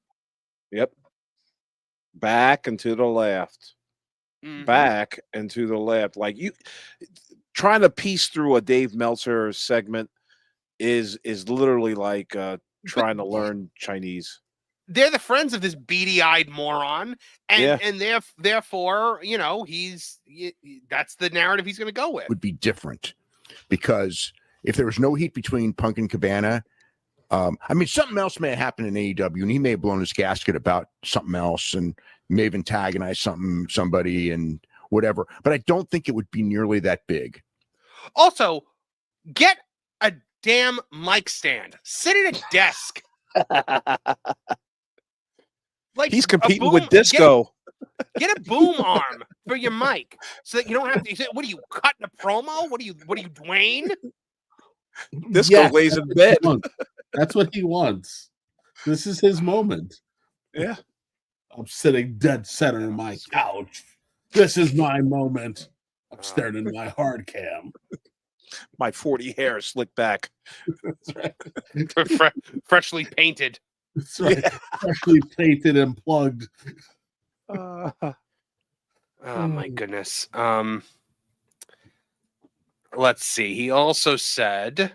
Yep. Back and to the left. Mhm. Back and to the left. Like you trying to piece through a Dave Meltzer segment is literally like trying to learn Chinese. They're the friends of this beady-eyed moron, and therefore, you know, that's the narrative he's going to go with. Would be different because if there was no heat between Punk and Cabana, I mean, something else may have happened in AEW, and he may have blown his gasket about something else, and may have antagonized somebody, and whatever. But I don't think it would be nearly that big. Also, get a damn mic stand. Sit at a desk. Like he's competing with Disco. Get a boom arm for your mic so that you don't have to. What are you cutting a promo? What are you, Dwayne? Disco lays in bed. That's what he wants. This is his moment. Yeah. I'm sitting dead center in my couch. This is my moment. I'm staring in my hard cam. My 40 hair slicked back. That's right. Freshly painted. That's right. Freshly painted and plugged. Oh my goodness. Let's see. He also said,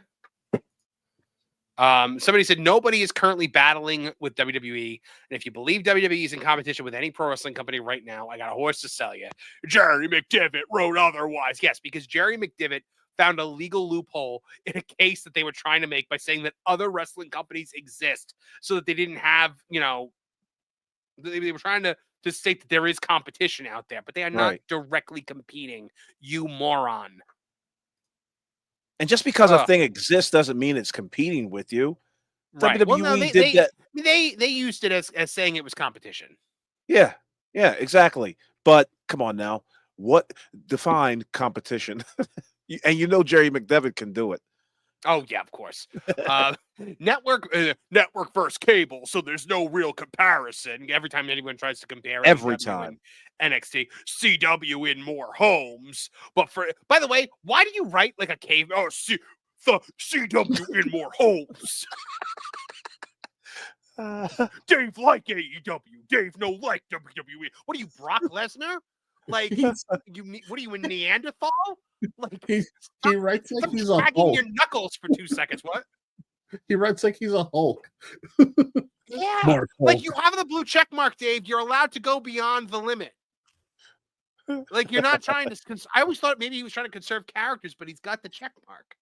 somebody said nobody is currently battling with WWE, and if you believe WWE is in competition with any pro wrestling company right now, I got a horse to sell you. Jerry McDevitt wrote otherwise. Yes, because Jerry McDevitt found a legal loophole in a case that they were trying to make by saying that other wrestling companies exist, so that they didn't have, you know, they were trying to state that there is competition out there, but they are not directly competing. You moron. And just because a thing exists doesn't mean it's competing with you. Right. WWE well, no, did that. They used it as saying it was competition. Yeah, exactly. But come on now, what define competition? And you know Jerry McDevitt can do it. Oh yeah, of course. Network versus cable, so there's no real comparison. Every time anyone tries to compare, every time NXT, CW in more homes. But by the way, why do you write like a cave? Oh, the CW in more homes. Dave like AEW. Dave no like WWE. What are you, Brock Lesnar? Like what are you, a Neanderthal? Like he writes like he's a dragging Hulk. your knuckles for 2 seconds. What? He writes like he's a Hulk. Yeah, like you have the blue check mark, Dave. You're allowed to go beyond the limit. Like you're not trying to. I always thought maybe he was trying to conserve characters, but he's got the check mark.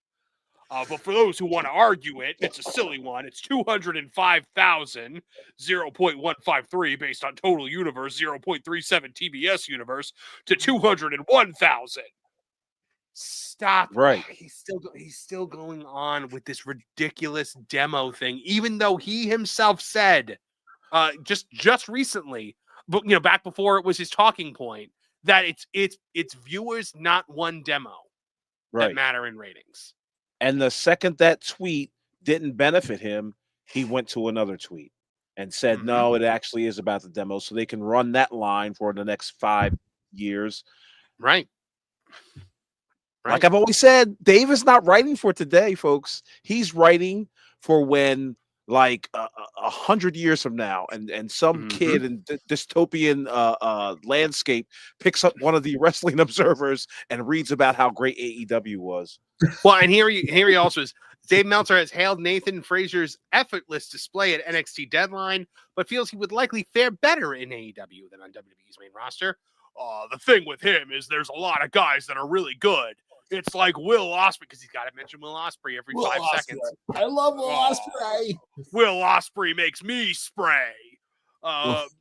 But for those who want to argue it, it's a silly one. It's 205,000, 0.153 based on total universe, 0.37 TBS universe to 201,000. Stop. Right. He's still going on with this ridiculous demo thing, even though he himself said just recently, but back before it was his talking point, that it's viewers, not one demo, that matter in ratings. And the second that tweet didn't benefit him, he went to another tweet and said, no, it actually is about the demo, so they can run that line for the next 5 years. Right. Like I've always said, Dave is not writing for today, folks. He's writing for when, like, 100 years from now, and some kid in dystopian landscape picks up one of the Wrestling Observers and reads about how great AEW was. Well, and here he also is. Dave Meltzer has hailed Nathan Frazier's effortless display at NXT Deadline, but feels he would likely fare better in AEW than on WWE's main roster. The thing with him is there's a lot of guys that are really good. It's like Will Ospreay, because he's got to mention Will Ospreay every 5 seconds. I love Will Ospreay. Will Ospreay makes me spray.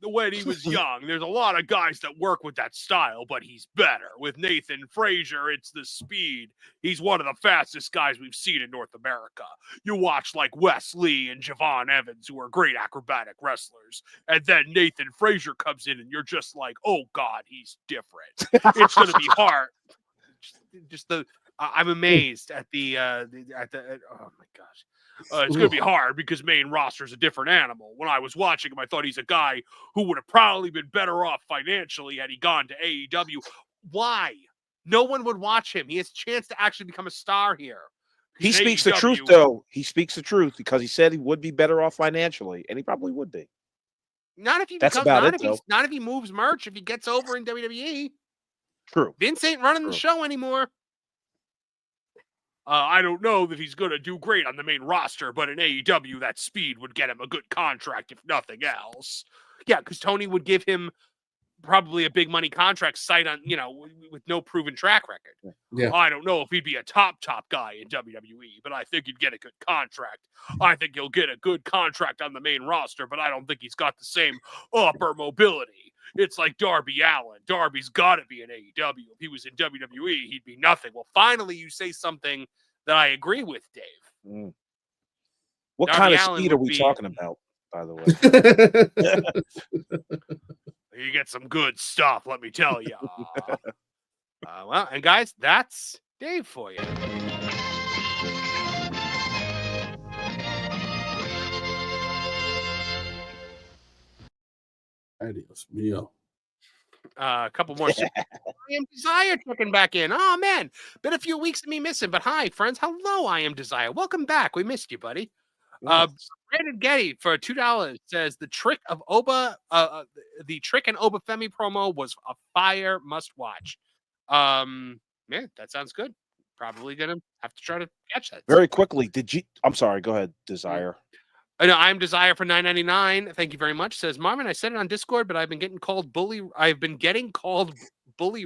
When he was young, there's a lot of guys that work with that style, but he's better. With Nathan Frazier, it's the speed. He's one of the fastest guys we've seen in North America. You watch like Wes Lee and Javon Evans, who are great acrobatic wrestlers, and then Nathan Frazier comes in, and you're just like, oh God, he's different. It's going to be hard. I'm amazed at oh my gosh. It's going to be hard because main roster is a different animal. When I was watching him, I thought he's a guy who would have probably been better off financially had he gone to AEW. Why? No one would watch him. He has a chance to actually become a star here. He speaks the truth, though. He speaks the truth because he said he would be better off financially, and he probably would be. Not if he That's becomes, about not it, if though. not if he moves merch, if he gets over in WWE. True. Vince ain't running the show anymore. I don't know that he's going to do great on the main roster, but in AEW, that speed would get him a good contract, if nothing else. Yeah, because Tony would give him probably a big money contract sight on, with no proven track record. Yeah. I don't know if he'd be a top guy in WWE, but I think he'd get a good contract. I think he'll get a good contract on the main roster, but I don't think he's got the same upper mobility. It's like Darby Allin. Darby's got to be in AEW. If he was in WWE, he'd be nothing. Well, finally, you say something that I agree with, Dave. Mm. What Darby kind of Allin speed are would we be- talking about, by the way? You get some good stuff, let me tell you. Well, and guys, that's Dave for you. Adios mio. A couple more. I Am Desire checking back in. Oh man, been a few weeks of me missing, but hi friends. Hello, I Am Desire. Welcome back. We missed you, buddy. Brandon Getty for $2 says the trick and Oba Femi promo was a fire must watch. Man, that sounds good. Probably gonna have to try to catch that. Very quickly, I'm sorry, go ahead, Desire. No, I'm Desire for $9.99. Thank you very much. Says Marvin, I said it on Discord, but I've been getting called Bully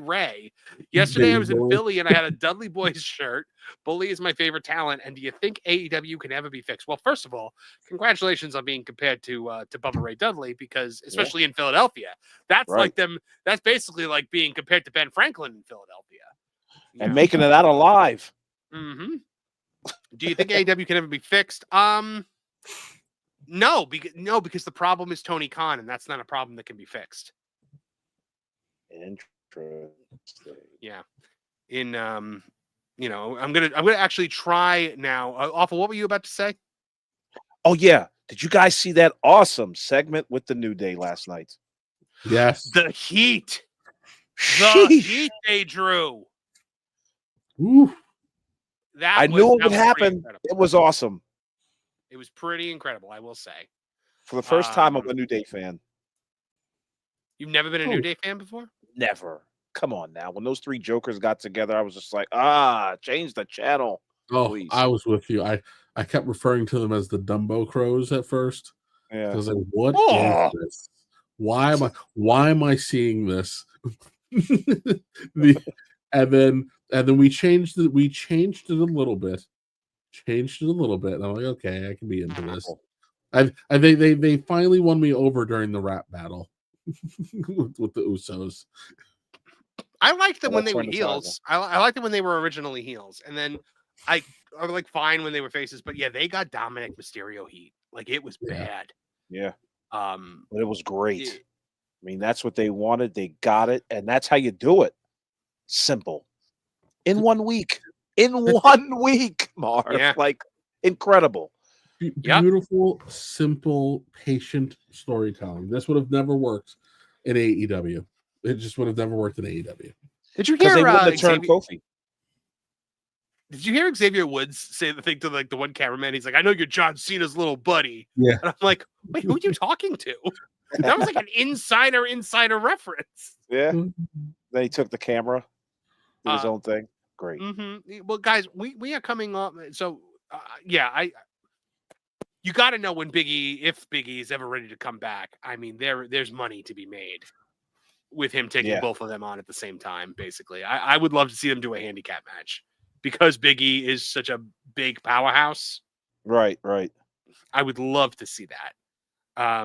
Ray. Yesterday I was in Philly and I had a Dudley Boys shirt. Bully is my favorite talent. And do you think AEW can ever be fixed? Well, first of all, congratulations on being compared to Bubba Ray Dudley, because especially in Philadelphia, that's Right. like them. That's basically like being compared to Ben Franklin in Philadelphia. And making it out alive. Mm-hmm. Do you think AEW can ever be fixed? No, because the problem is Tony Khan, and that's not a problem that can be fixed. Interesting. Yeah. I'm gonna actually try now. Awful. What were you about to say? Oh yeah, did you guys see that awesome segment with the New Day last night? Yes. The heat. The Sheesh. heat they drew. Ooh. I knew it would happen. It was awesome. It was pretty incredible, I will say. For the first time, I'm a New Day fan. You've never been a New Day fan before? Never. Come on now. When those three jokers got together, I was just like, change the channel. Oh, Please. I was with you. I kept referring to them as the Dumbo Crows at first. Yeah. Because what is this? Why am I seeing this? And then we changed it a little bit. And I'm like, okay, I can be into this. They finally won me over during the rap battle with the Usos. I liked them when they were heels. I liked them when they were originally heels, and then I was like fine when they were faces. But yeah, they got Dominic Mysterio heat. Like it was bad. Yeah. But it was great. I mean, that's what they wanted. They got it, and that's how you do it. Simple. In 1 week. In 1 week, Marv. Yeah. Like incredible. Beautiful, simple, patient storytelling. This would have never worked in AEW. It just would have never worked in AEW. Did you hear they wouldn't have turned Kofi? Did you hear Xavier Woods say the thing to like the one cameraman? He's like, "I know you're John Cena's little buddy." Yeah. And I'm like, "Wait, who are you talking to?" That was like an insider reference. Yeah. Then he took the camera, did his own thing. Great. Mm-hmm. Well, guys, we are coming up. So, you got to know when if Biggie is ever ready to come back. I mean, there's money to be made with him taking both of them on at the same time. Basically, I would love to see them do a handicap match because Biggie is such a big powerhouse. Right. I would love to see that. I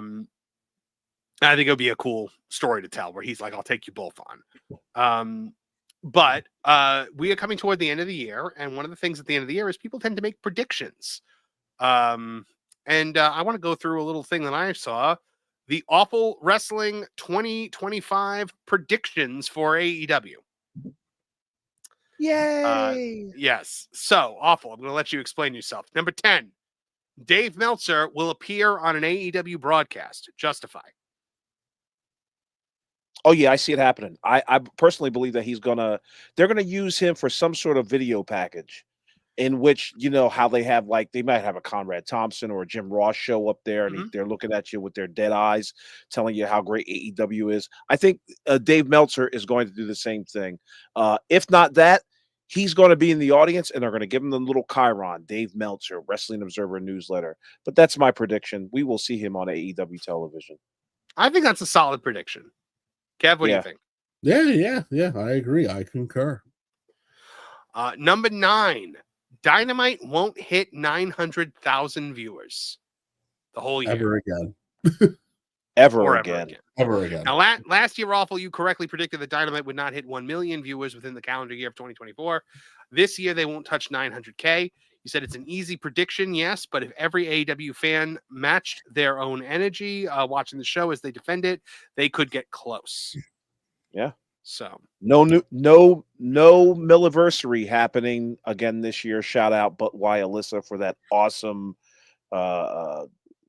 think it would be a cool story to tell where he's like, "I'll take you both on." But we are coming toward the end of the year, and one of the things at the end of the year is people tend to make predictions. And I want to go through a little thing that I saw: the Awful Wrestling 2025 predictions for AEW. Yay! Yes. So Awful. I'm going to let you explain yourself. Number 10, Dave Meltzer will appear on an AEW broadcast. Justify. Oh yeah, I see it happening. I personally believe that they're gonna use him for some sort of video package in which, how they have, like, they might have a Conrad Thompson or a Jim Ross show up there, and they're looking at you with their dead eyes, telling you how great AEW is. I think Dave Meltzer is going to do the same thing. If not that, he's going to be in the audience, and they're going to give him the little chyron, Dave Meltzer, Wrestling Observer newsletter. But that's my prediction. We will see him on AEW television. I think that's a solid prediction. Kev, what do you think? Yeah. I agree. I concur. Number 9, Dynamite won't hit 900,000 viewers the whole year. Ever again. Ever again. Now, last year, Awful, you correctly predicted that Dynamite would not hit 1 million viewers within the calendar year of 2024. This year, they won't touch 900K. You said it's an easy prediction, yes, but if every AEW fan matched their own energy watching the show as they defend it, they could get close. Yeah. So no Milliversary happening again this year. Shout out, but why Alyssa for that awesome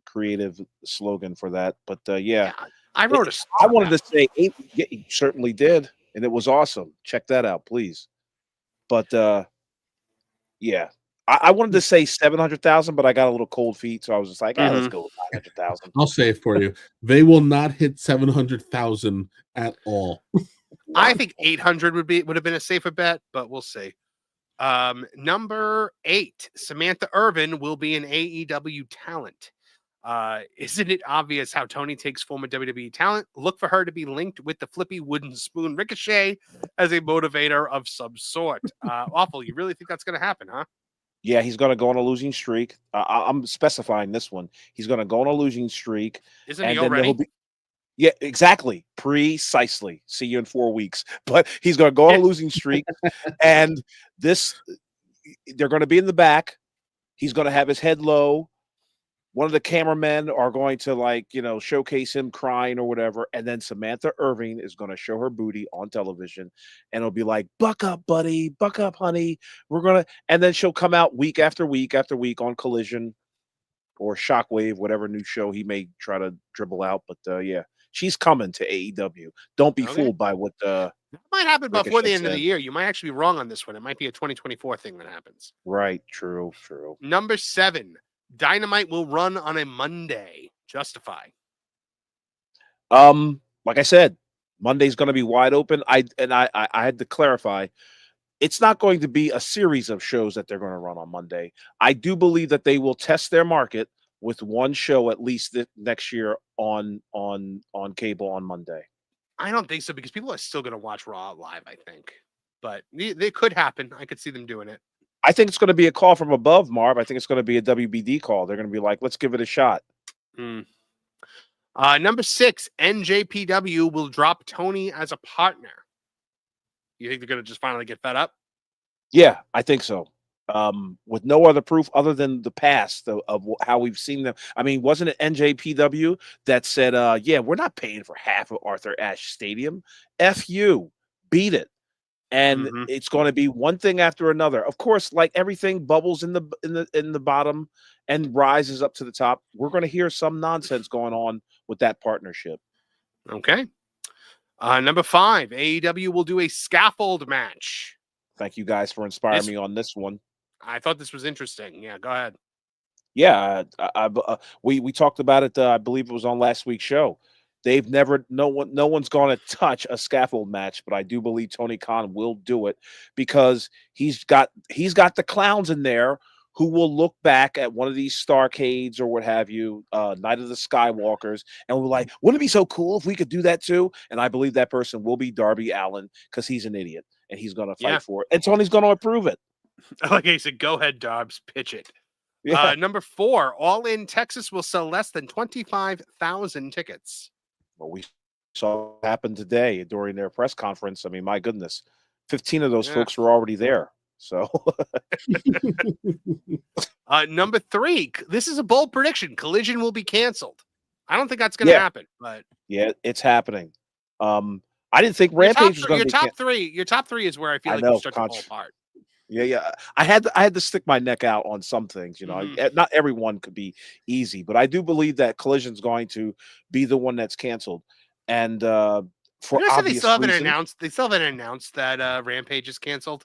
creative slogan for that. But yeah, I wrote I wanted to say he certainly did, and it was awesome. Check that out, please. But yeah. I wanted to say 700,000, but I got a little cold feet, so I was just like, let's go with 900,000. I'll say it for you. They will not hit 700,000 at all. I think 800 would have been a safer bet, but we'll see. Number 8, Samantha Irvin will be an AEW talent. Isn't it obvious how Tony takes former WWE talent? Look for her to be linked with the flippy wooden spoon Ricochet as a motivator of some sort. Awful. You really think that's going to happen, huh? Yeah, he's going to go on a losing streak. I'm specifying this one. He's going to go on a losing streak. Isn't he already? Yeah, exactly. Precisely. See you in 4 weeks. But he's going to go on a losing streak. And they're going to be in the back. He's going to have his head low. One of the cameramen are going to showcase him crying or whatever. And then Samantha Irving is going to show her booty on television. And it'll be like, buck up, buddy. Buck up, honey. And then she'll come out week after week after week on Collision or Shockwave, whatever new show he may try to dribble out. But yeah, she's coming to AEW. Don't be fooled by what that might happen before the end of the year. You might actually be wrong on this one. It might be a 2024 thing that happens. Right. True. Number 7. Dynamite will run on a Monday. Justify. Like I said, Monday's going to be wide open. I had to clarify. It's not going to be a series of shows that they're going to run on Monday. I do believe that they will test their market with one show at least next year on cable on Monday. I don't think so because people are still going to watch Raw live, I think. But they could happen. I could see them doing it. I think it's going to be a call from above, Marv. I think it's going to be a WBD call. They're going to be like, let's give it a shot. Number 6, NJPW will drop Tony as a partner. You think they're going to just finally get fed up? Yeah, I think so. With no other proof other than the past of how we've seen them. I mean, wasn't it NJPW that said, yeah, we're not paying for half of Arthur Ashe Stadium. F you. Beat it. And it's going to be one thing after another. Of course, like everything bubbles in the bottom and rises up to the top. We're going to hear some nonsense going on with that partnership. Okay. Number 5, AEW will do a scaffold match. Thank you guys for inspiring me on this one. I thought this was interesting. Yeah, go ahead. Yeah, we talked about it. I believe it was on last week's show. No one's going to touch a scaffold match, but I do believe Tony Khan will do it because he's got the clowns in there who will look back at one of these Starcades or what have you, Night of the Skywalkers, and we're like, wouldn't it be so cool if we could do that too? And I believe that person will be Darby Allin because he's an idiot and he's going to fight for it, and Tony's going to approve it. Like he said, go ahead, Dobbs, pitch it. Yeah. Number 4, All In Texas will sell less than 25,000 tickets. Well, we saw it happen today during their press conference. I mean, my goodness, 15 of those folks were already there. So, number 3, this is a bold prediction. Collision will be canceled. I don't think that's going to happen, but yeah, it's happening. I didn't think Rampage was going to be your top 3 is where I feel like you start to fall apart. Yeah. I had to stick my neck out on some things. You know, not everyone could be easy, but I do believe that Collision's going to be the one that's canceled. And for obvious they still haven't reasons, announced. They still haven't announced that Rampage is canceled.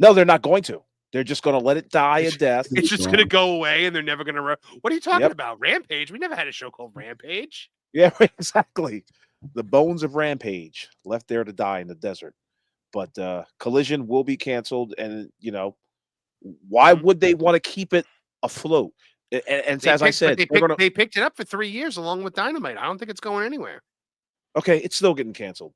no, they're not going to. They're just going to let it die a death. It's just going to go away, and they're never going to. What are you talking Yep. about? Rampage? We never had a show called Rampage. Yeah, exactly. The bones of Rampage left there to die in the desert. But Collision will be canceled, and you know, why would they want to keep it afloat? And as I said, they picked it up for 3 years along with Dynamite. I don't think it's going anywhere. Okay, it's still getting canceled.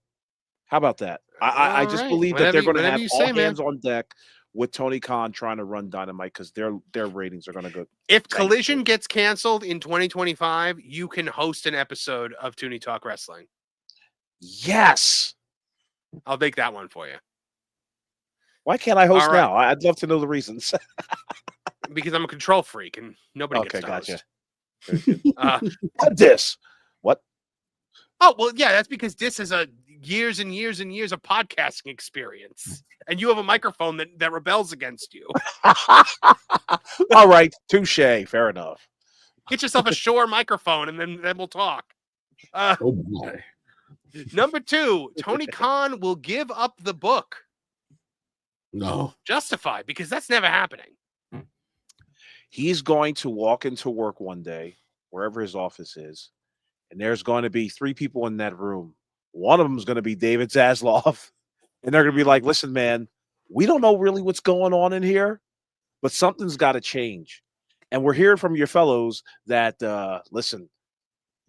How about that? I just believe that they're going to have all hands on deck with Tony Khan trying to run Dynamite because their ratings are going to go. If Collision gets canceled in 2025, you can host an episode of Tooney Talk Wrestling. Yes, I'll make that one for you. Why can't I host now? I'd love to know the reasons. Because I'm a control freak and nobody gets to gotcha. host. What? Oh, well, yeah, that's because Dis has years and years and years of podcasting experience. And you have a microphone that rebels against you. All right, touche. Fair enough. Get yourself a Shure microphone and then we'll talk. Oh boy. Number 2, Tony Khan will give up the book. No. Justified, because that's never happening. He's going to walk into work one day, wherever his office is, and there's going to be 3 people in that room. One of them is going to be David Zaslav, and they're going to be like, listen, man, we don't know really what's going on in here, but something's got to change. And we're hearing from your fellows that, listen,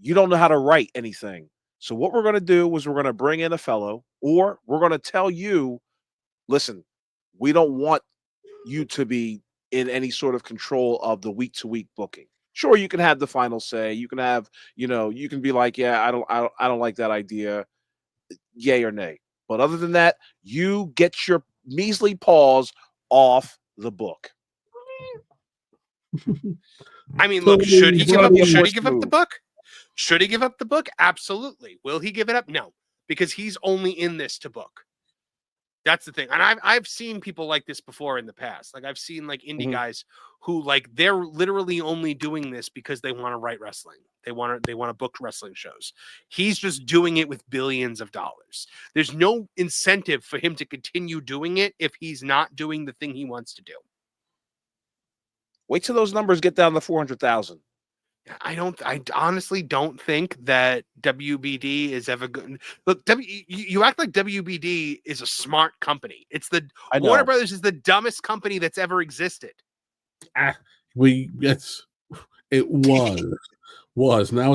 you don't know how to write anything. So what we're going to do is we're going to bring in a fellow, or we're going to tell you, listen, we don't want you to be in any sort of control of the week-to-week booking. Sure, you can have the final say. You can have, you can be like, yeah, I don't like that idea, yay or nay. But other than that, you get your measly paws off the book. I mean, look, should he give up the book? Should he give up the book? Absolutely. Will he give it up? No, because he's only in this to book. That's the thing. And I've seen people like this before in the past. Like I've seen like indie guys who like they're literally only doing this because they want to write wrestling. They want to book wrestling shows. He's just doing it with billions of dollars. There's no incentive for him to continue doing it if he's not doing the thing he wants to do. Wait till those numbers get down to 400,000. I honestly don't think that WBD is ever good. Look, you act like WBD is a smart company. Warner Brothers is the dumbest company that's ever existed. It was. Now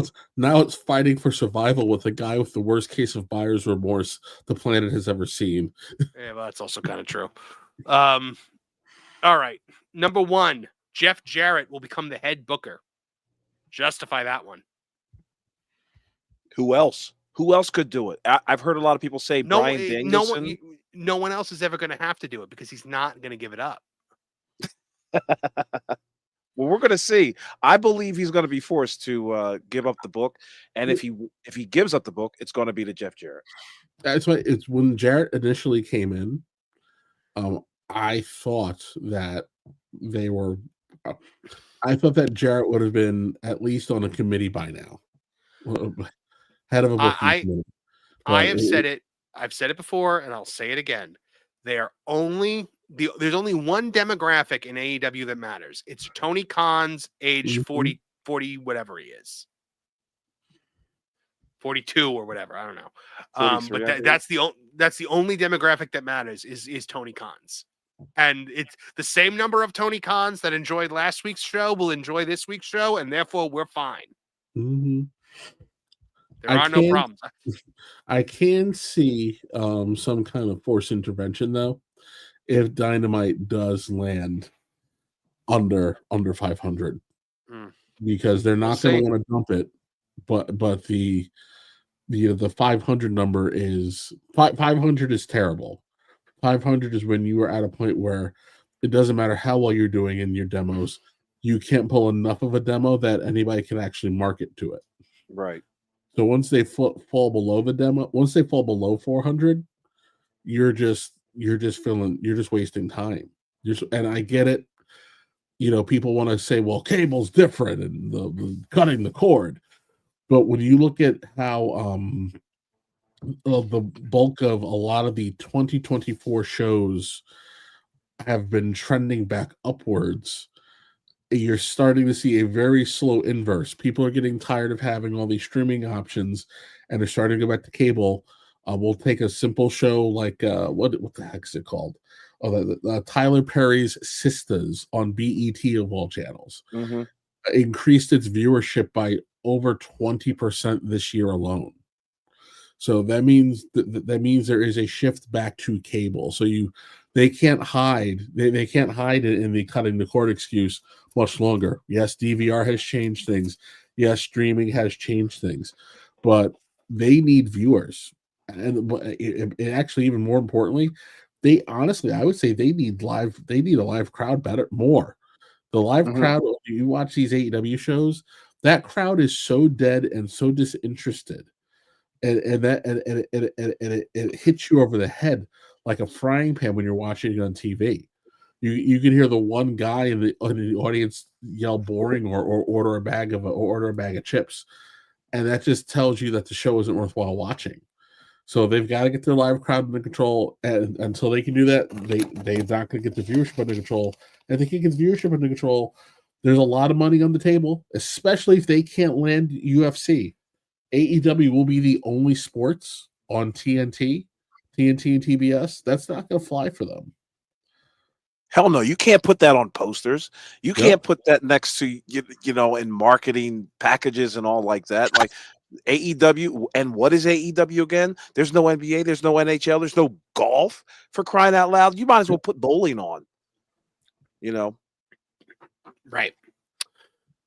it's fighting for survival with a guy with the worst case of buyer's remorse the planet has ever seen. Yeah, well, that's also kind of true. All right. Number 1, Jeff Jarrett will become the head booker. Justify that one. Who else? Who else could do it? I've heard a lot of people say Bryan Danielson. No one else is ever going to have to do it because he's not going to give it up. Well, we're going to see. I believe he's going to be forced to give up the book, and if he gives up the book, it's going to be to Jeff Jarrett. That's why it's when Jarrett initially came in. I thought that they were. I thought that Jarrett would have been at least on a committee by now. Head of a booking committee. I have said it. I've said it before, and I'll say it again. There's only one demographic in AEW that matters. It's Tony Khan's age 40, whatever he is. 42 or whatever. I don't know. But that's the only demographic that matters is Tony Khan's. And it's the same number of Tony Khans that enjoyed last week's show will enjoy this week's show, and therefore we're fine. Mm-hmm. There are no problems. I can see some kind of forced intervention though, if Dynamite does land under 500, because they're not going to want to dump it. But the 500 number is 500 is terrible. 500 is when you are at a point where it doesn't matter how well you're doing in your demos, you can't pull enough of a demo that anybody can actually market to it. Right. So once they fall below the demo, once they fall below 400, you're just you're just wasting time. And I get it. People want to say, well, cable's different and the cutting the cord. But when you look at how the bulk of a lot of the 2024 shows have been trending back upwards, you're starting to see a very slow inverse. People are getting tired of having all these streaming options, and they're starting to go back to cable. We'll take a simple show like what the heck is it called? Tyler Perry's Sisters on BET of all channels. Mm-hmm. Increased its viewership by over 20% this year alone. So that means there is a shift back to cable. So they can't hide they can't hide it in the cutting the cord excuse much longer. Yes, DVR has changed things. Yes, streaming has changed things, but they need viewers, and actually, even more importantly, I would say they need a live crowd more. The live crowd, you watch these AEW shows, that crowd is so dead and so disinterested, and it hits you over the head like a frying pan when you're watching it on TV. You can hear the one guy in the audience yell "boring" or order a bag of chips, and that just tells you that the show isn't worthwhile watching. So they've got to get their live crowd under control, and until they can do that, they're not going to get the viewership under control. And if they can get the viewership under control, there's a lot of money on the table, especially if they can't land UFC. AEW will be the only sports on TNT and TBS. That's not going to fly for them. Hell no, you can't put that on posters. You can't put that next to in marketing packages and all like that. Like AEW, and what is AEW again? There's no NBA, there's no NHL, there's no golf, for crying out loud. You might as well put bowling on. Right.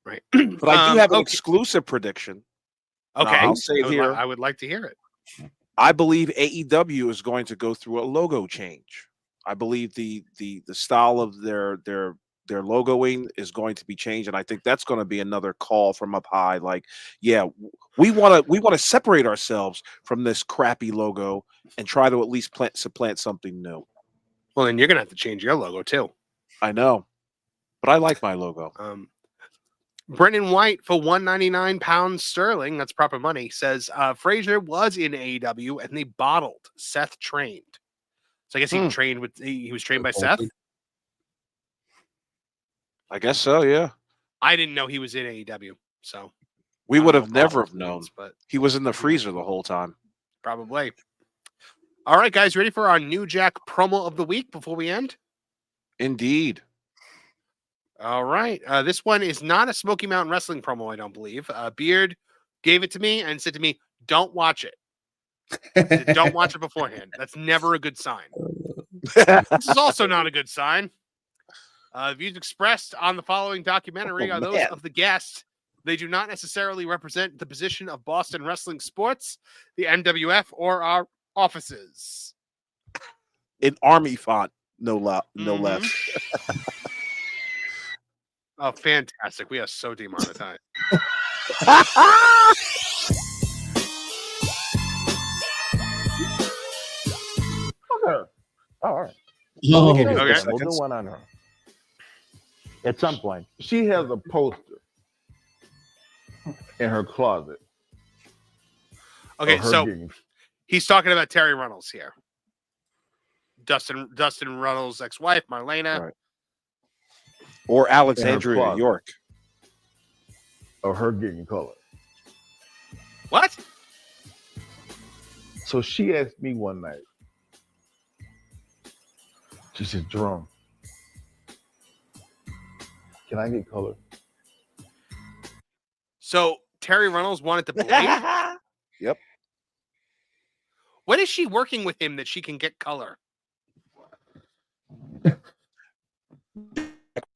But I do have an exclusive prediction. Okay, I'll say it here. I would like to hear it. I believe AEW is going to go through a logo change. I believe the style of their logoing is going to be changed, and I think that's going to be another call from up high. Like, yeah, we want to separate ourselves from this crappy logo and try to at least supplant something new. Well, then you're going to have to change your logo too. I know, but I like my logo. Brendan White for £199 sterling, that's proper money, says Frazier was in AEW and they bottled. Seth trained. So I guess he was trained by Seth. I guess so, yeah. I didn't know he was in AEW, so we would have never have known. But he was in the freezer the whole time. Probably. All right, guys, ready for our New Jack promo of the week before we end? Indeed. All right. This one is not a Smoky Mountain Wrestling promo, I don't believe. Beard gave it to me and said to me, don't watch it. Don't watch it beforehand. That's never a good sign. This is also not a good sign. Views expressed on the following documentary are those of the guest. They do not necessarily represent the position of Boston Wrestling Sports, the MWF, or our offices. In Army font, no less. Oh, fantastic. We are so demonetized. All right. No. Okay. We'll do one on her. At some point, she has a poster in her closet. Okay, so he's talking about Terry Runnels here. Dustin Runnels' ex-wife, Marlena. Right. Or Alexandria, York. Or her getting color. What? So she asked me one night. She said, Jerome, can I get color? So Terry Runnels wanted to blame? Yep. When is she working with him that she can get color?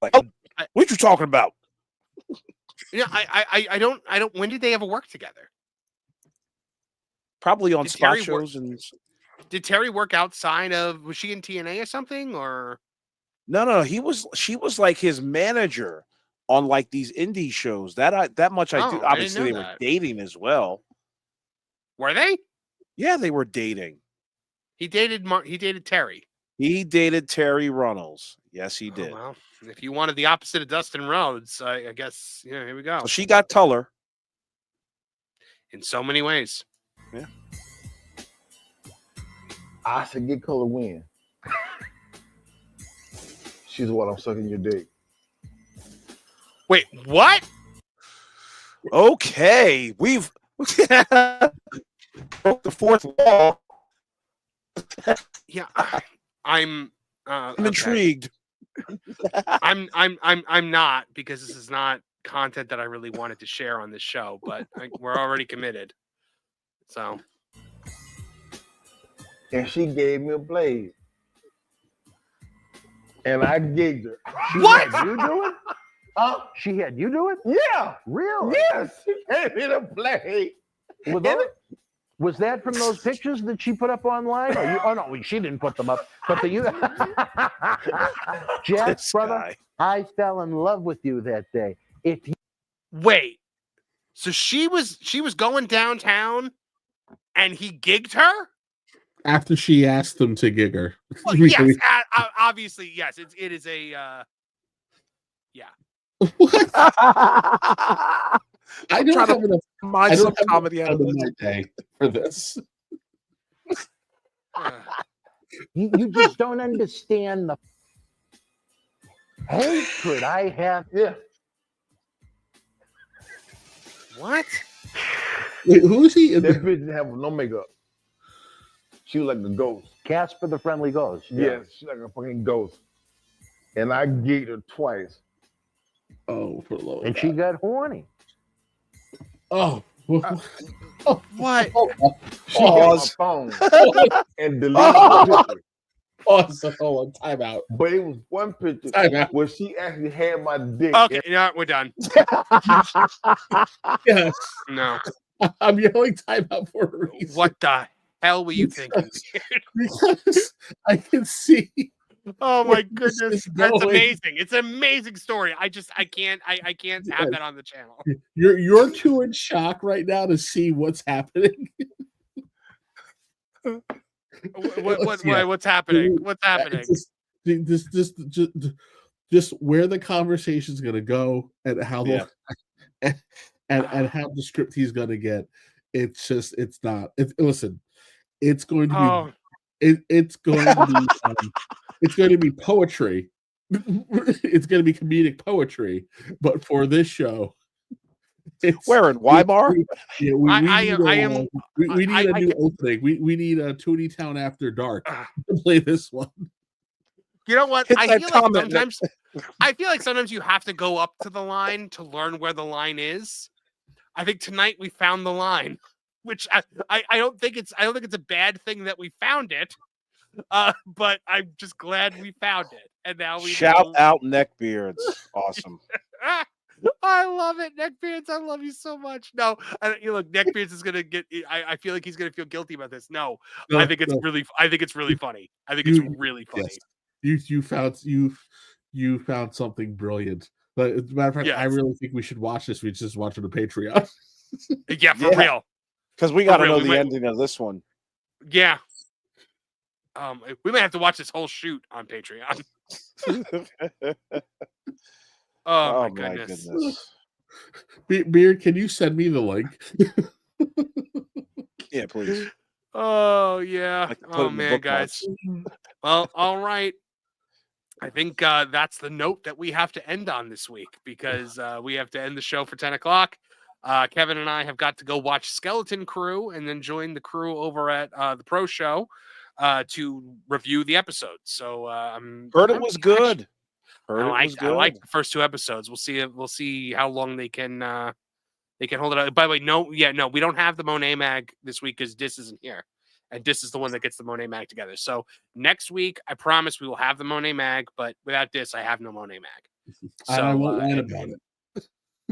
What are you talking about? Yeah, I don't. When did they ever work together? Probably on Did spot Terry shows and. Did Terry work outside of? Was she in TNA or something? Or No. She was like his manager on like these indie shows. That much I do. Obviously, they were dating as well. Were they? Yeah, they were dating. He dated Terry. He dated Terry Runnels. Yes, he did. Oh, well, if you wanted the opposite of Dustin Rhodes, I guess, here we go. So she got taller. In so many ways. Yeah. I should get color win. She's the one I'm sucking your dick. Wait, what? Okay, we've broke the fourth wall. Yeah, I'm I'm intrigued. I'm not, because this is not content that I really wanted to share on this show, but we're already committed. So. And she gave me a blade. And I gigged her. What? Had you do it? Huh? She had you do it? Yeah. Really? Yes. She gave me the blade. Was that from those pictures that she put up online? Oh no, she didn't put them up. But Jack, This brother, guy. I fell in love with you that day. If you, Wait. So she was going downtown and he gigged her? After she asked him to gig her. Well, yes, obviously, yes. It is a What? I I'm don't trying have to enough find I some don't have comedy out enough of time this. in my day for this. you just don't understand the hatred I have. Yeah. what? Wait, who is he? In That the... bitch didn't have no makeup. She was like a ghost. Casper the Friendly Ghost. Yes, she's like a fucking ghost. And I gigged her twice. Oh, for the love of And God. she got horny. Oh. What? She got Pause. my phone and deleted the picture. Pause. Hold on. Time out. But it was one picture Time out. where she actually had my dick. Okay, yeah, we're done. Yes. No. I'm yelling time out for a reason. What the hell were you thinking? Because I can see. Oh my Where this goodness. is That's going. amazing. It's an amazing story. I can't have that on the channel. You're too in shock right now to see what's happening. What's happening? What's happening? Just where the conversation's gonna go and how Yeah. and how the script he's gonna get. It's not. Listen, it's going to be. Oh, It's going to be. It's going to be poetry. It's going to be comedic poetry, but for this show, it's Where in Weimar? Yeah, we need a new opening. We need a Tooney Town After Dark to play this one. you know what? Hit I that feel comment, like sometimes you have to go up to the line to learn where the line is. I think tonight we found the line, which I don't think it's a bad thing that we found it. But I'm just glad we found it, and now we Shout know. out Neckbeards. Awesome. I love it, Neckbeards. I love you so much. No, look, Neckbeards is gonna get. I feel like he's gonna feel guilty about this. No, I think it's really funny. I think it's really funny. Yes. You found something brilliant. But as a matter of fact, Yes. I really think we should watch this. We just watch it on Patreon. Yeah, for Yeah. real. Because we got to real, know we the might- ending of this one. Yeah. We may have to watch this whole shoot on Patreon. Oh, my goodness. Beard, can you send me the link? Yeah, please. Oh yeah. I can put it Oh in the man, guys. Well, all right. I think that's the note that we have to end on this week, because we have to end the show for 10 o'clock. Kevin and I have got to go watch Skeleton Crew and then join the crew over at the Pro Show to review the episodes. So Heard it was good. I like the first two episodes. We'll see how long they can hold it out. By the way, no, we don't have the Monet Mag this week because Dis isn't here. And Dis is the one that gets the Monet Mag together. So next week, I promise we will have the Monet Mag, but without Dis, I have no Monet Mag. So I won't lie about it.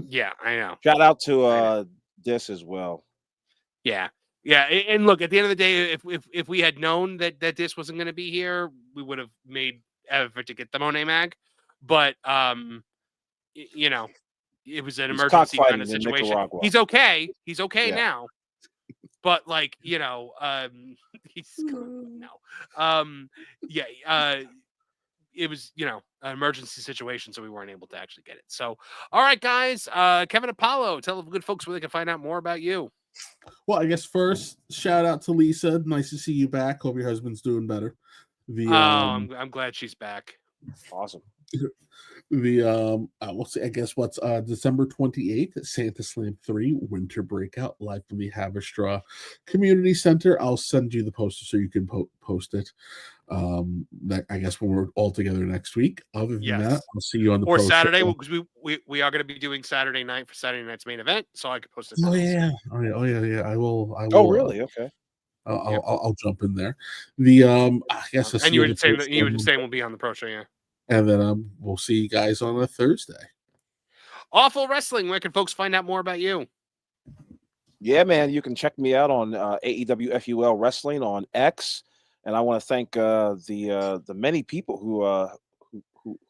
Yeah, I know. Shout out to Dis as well. Yeah. Yeah. And look, at the end of the day, if we had known that Dis wasn't going to be here, we would have made effort to get the Monet Mag. But you know, it was an emergency kind of cockfighting in situation. Nicaragua. He's okay. He's okay Yeah. now. but like, you know, he's no. It was, you know, an emergency situation, so we weren't able to actually get it. So, all right, guys. Kevin Apollo, tell the good folks where they can find out more about you. Well, I guess first, shout out to Lisa. Nice to see you back. Hope your husband's doing better. I'm glad she's back. Awesome. We'll see. I guess what's December 28th, Santa Slam 3 Winter Breakout live from the Haverstraw Community Center. I'll send you the poster so you can post it. I guess when we're all together next week. Other than that, I'll see you on the or poster. Saturday, because we are going to be doing Saturday night for Saturday night's main event, so I could post it. Oh yeah. I will. Oh really? Okay. I'll jump in there. I guess. And you were just saying we'll be on the pro show, yeah. And then we'll see you guys on a Thursday. Awful Wrestling. Where can folks find out more about you? Yeah, man, you can check me out on AEW FUL Wrestling on X, and I want to thank the many people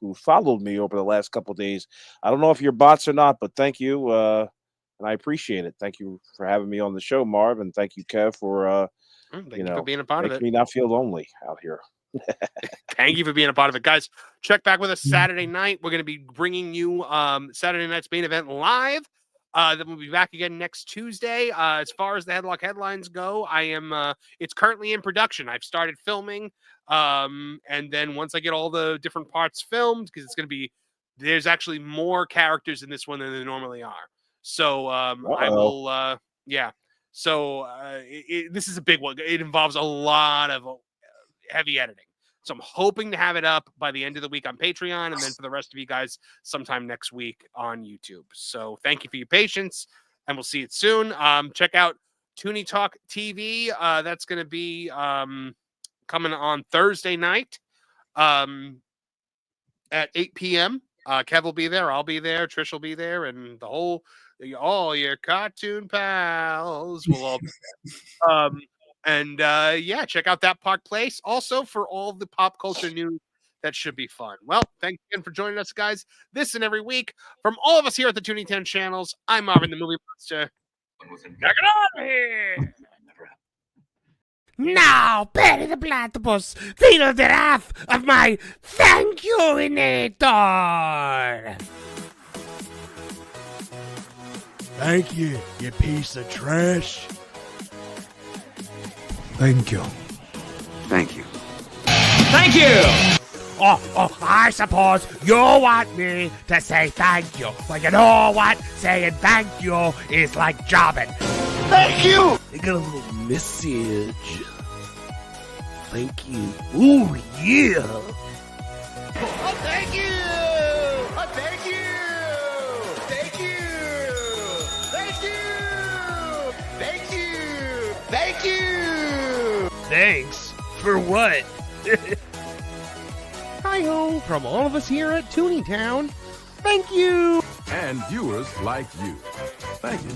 who followed me over the last couple of days. I don't know if you're bots or not, but thank you, and I appreciate it. Thank you for having me on the show, Marv, and thank you, Kev, for thank you for being a part of it. Me not feel lonely out here. Thank you for being a part of it, guys. Check back with us Saturday night. We're going to be bringing you Saturday night's main event live. Then we'll be back again next Tuesday. As far as the Headlock headlines go, it's currently in production. I've started filming, and then once I get all the different parts filmed, because there's actually more characters in this one than there normally are. So I will, So this is a big one. It involves a lot of heavy editing. So I'm hoping to have it up by the end of the week on Patreon, and then for the rest of you guys sometime next week on YouTube. So thank you for your patience, and we'll see it soon. Check out Tooney Talk TV. That's going to be coming on Thursday night at 8 p.m. Kev will be there. I'll be there. Trish will be there, and all your cartoon pals will all be there. And check out That Park Place. Also, for all the pop culture news, that should be fun. Well, thanks again for joining us, guys, this and every week. From all of us here at the Tooney Town channels, I'm Marvin the Movie Monster. Get out of here! Now, Betty the Platypus, feel the wrath of my thank you-inator! Thank you, you piece of trash. Thank you. Thank you. Thank you! Oh, I suppose you want me to say thank you. Well, you know what? Saying thank you is like jobbing. Thank you! I got a little message. Thank you. Ooh, yeah. Oh, thank you! Oh, thank you! Thank you! Thank you! Thank you! Thank you! Thanks? For what? Hi-ho from all of us here at Tooney Town. Thank you! And viewers like you. Thank you.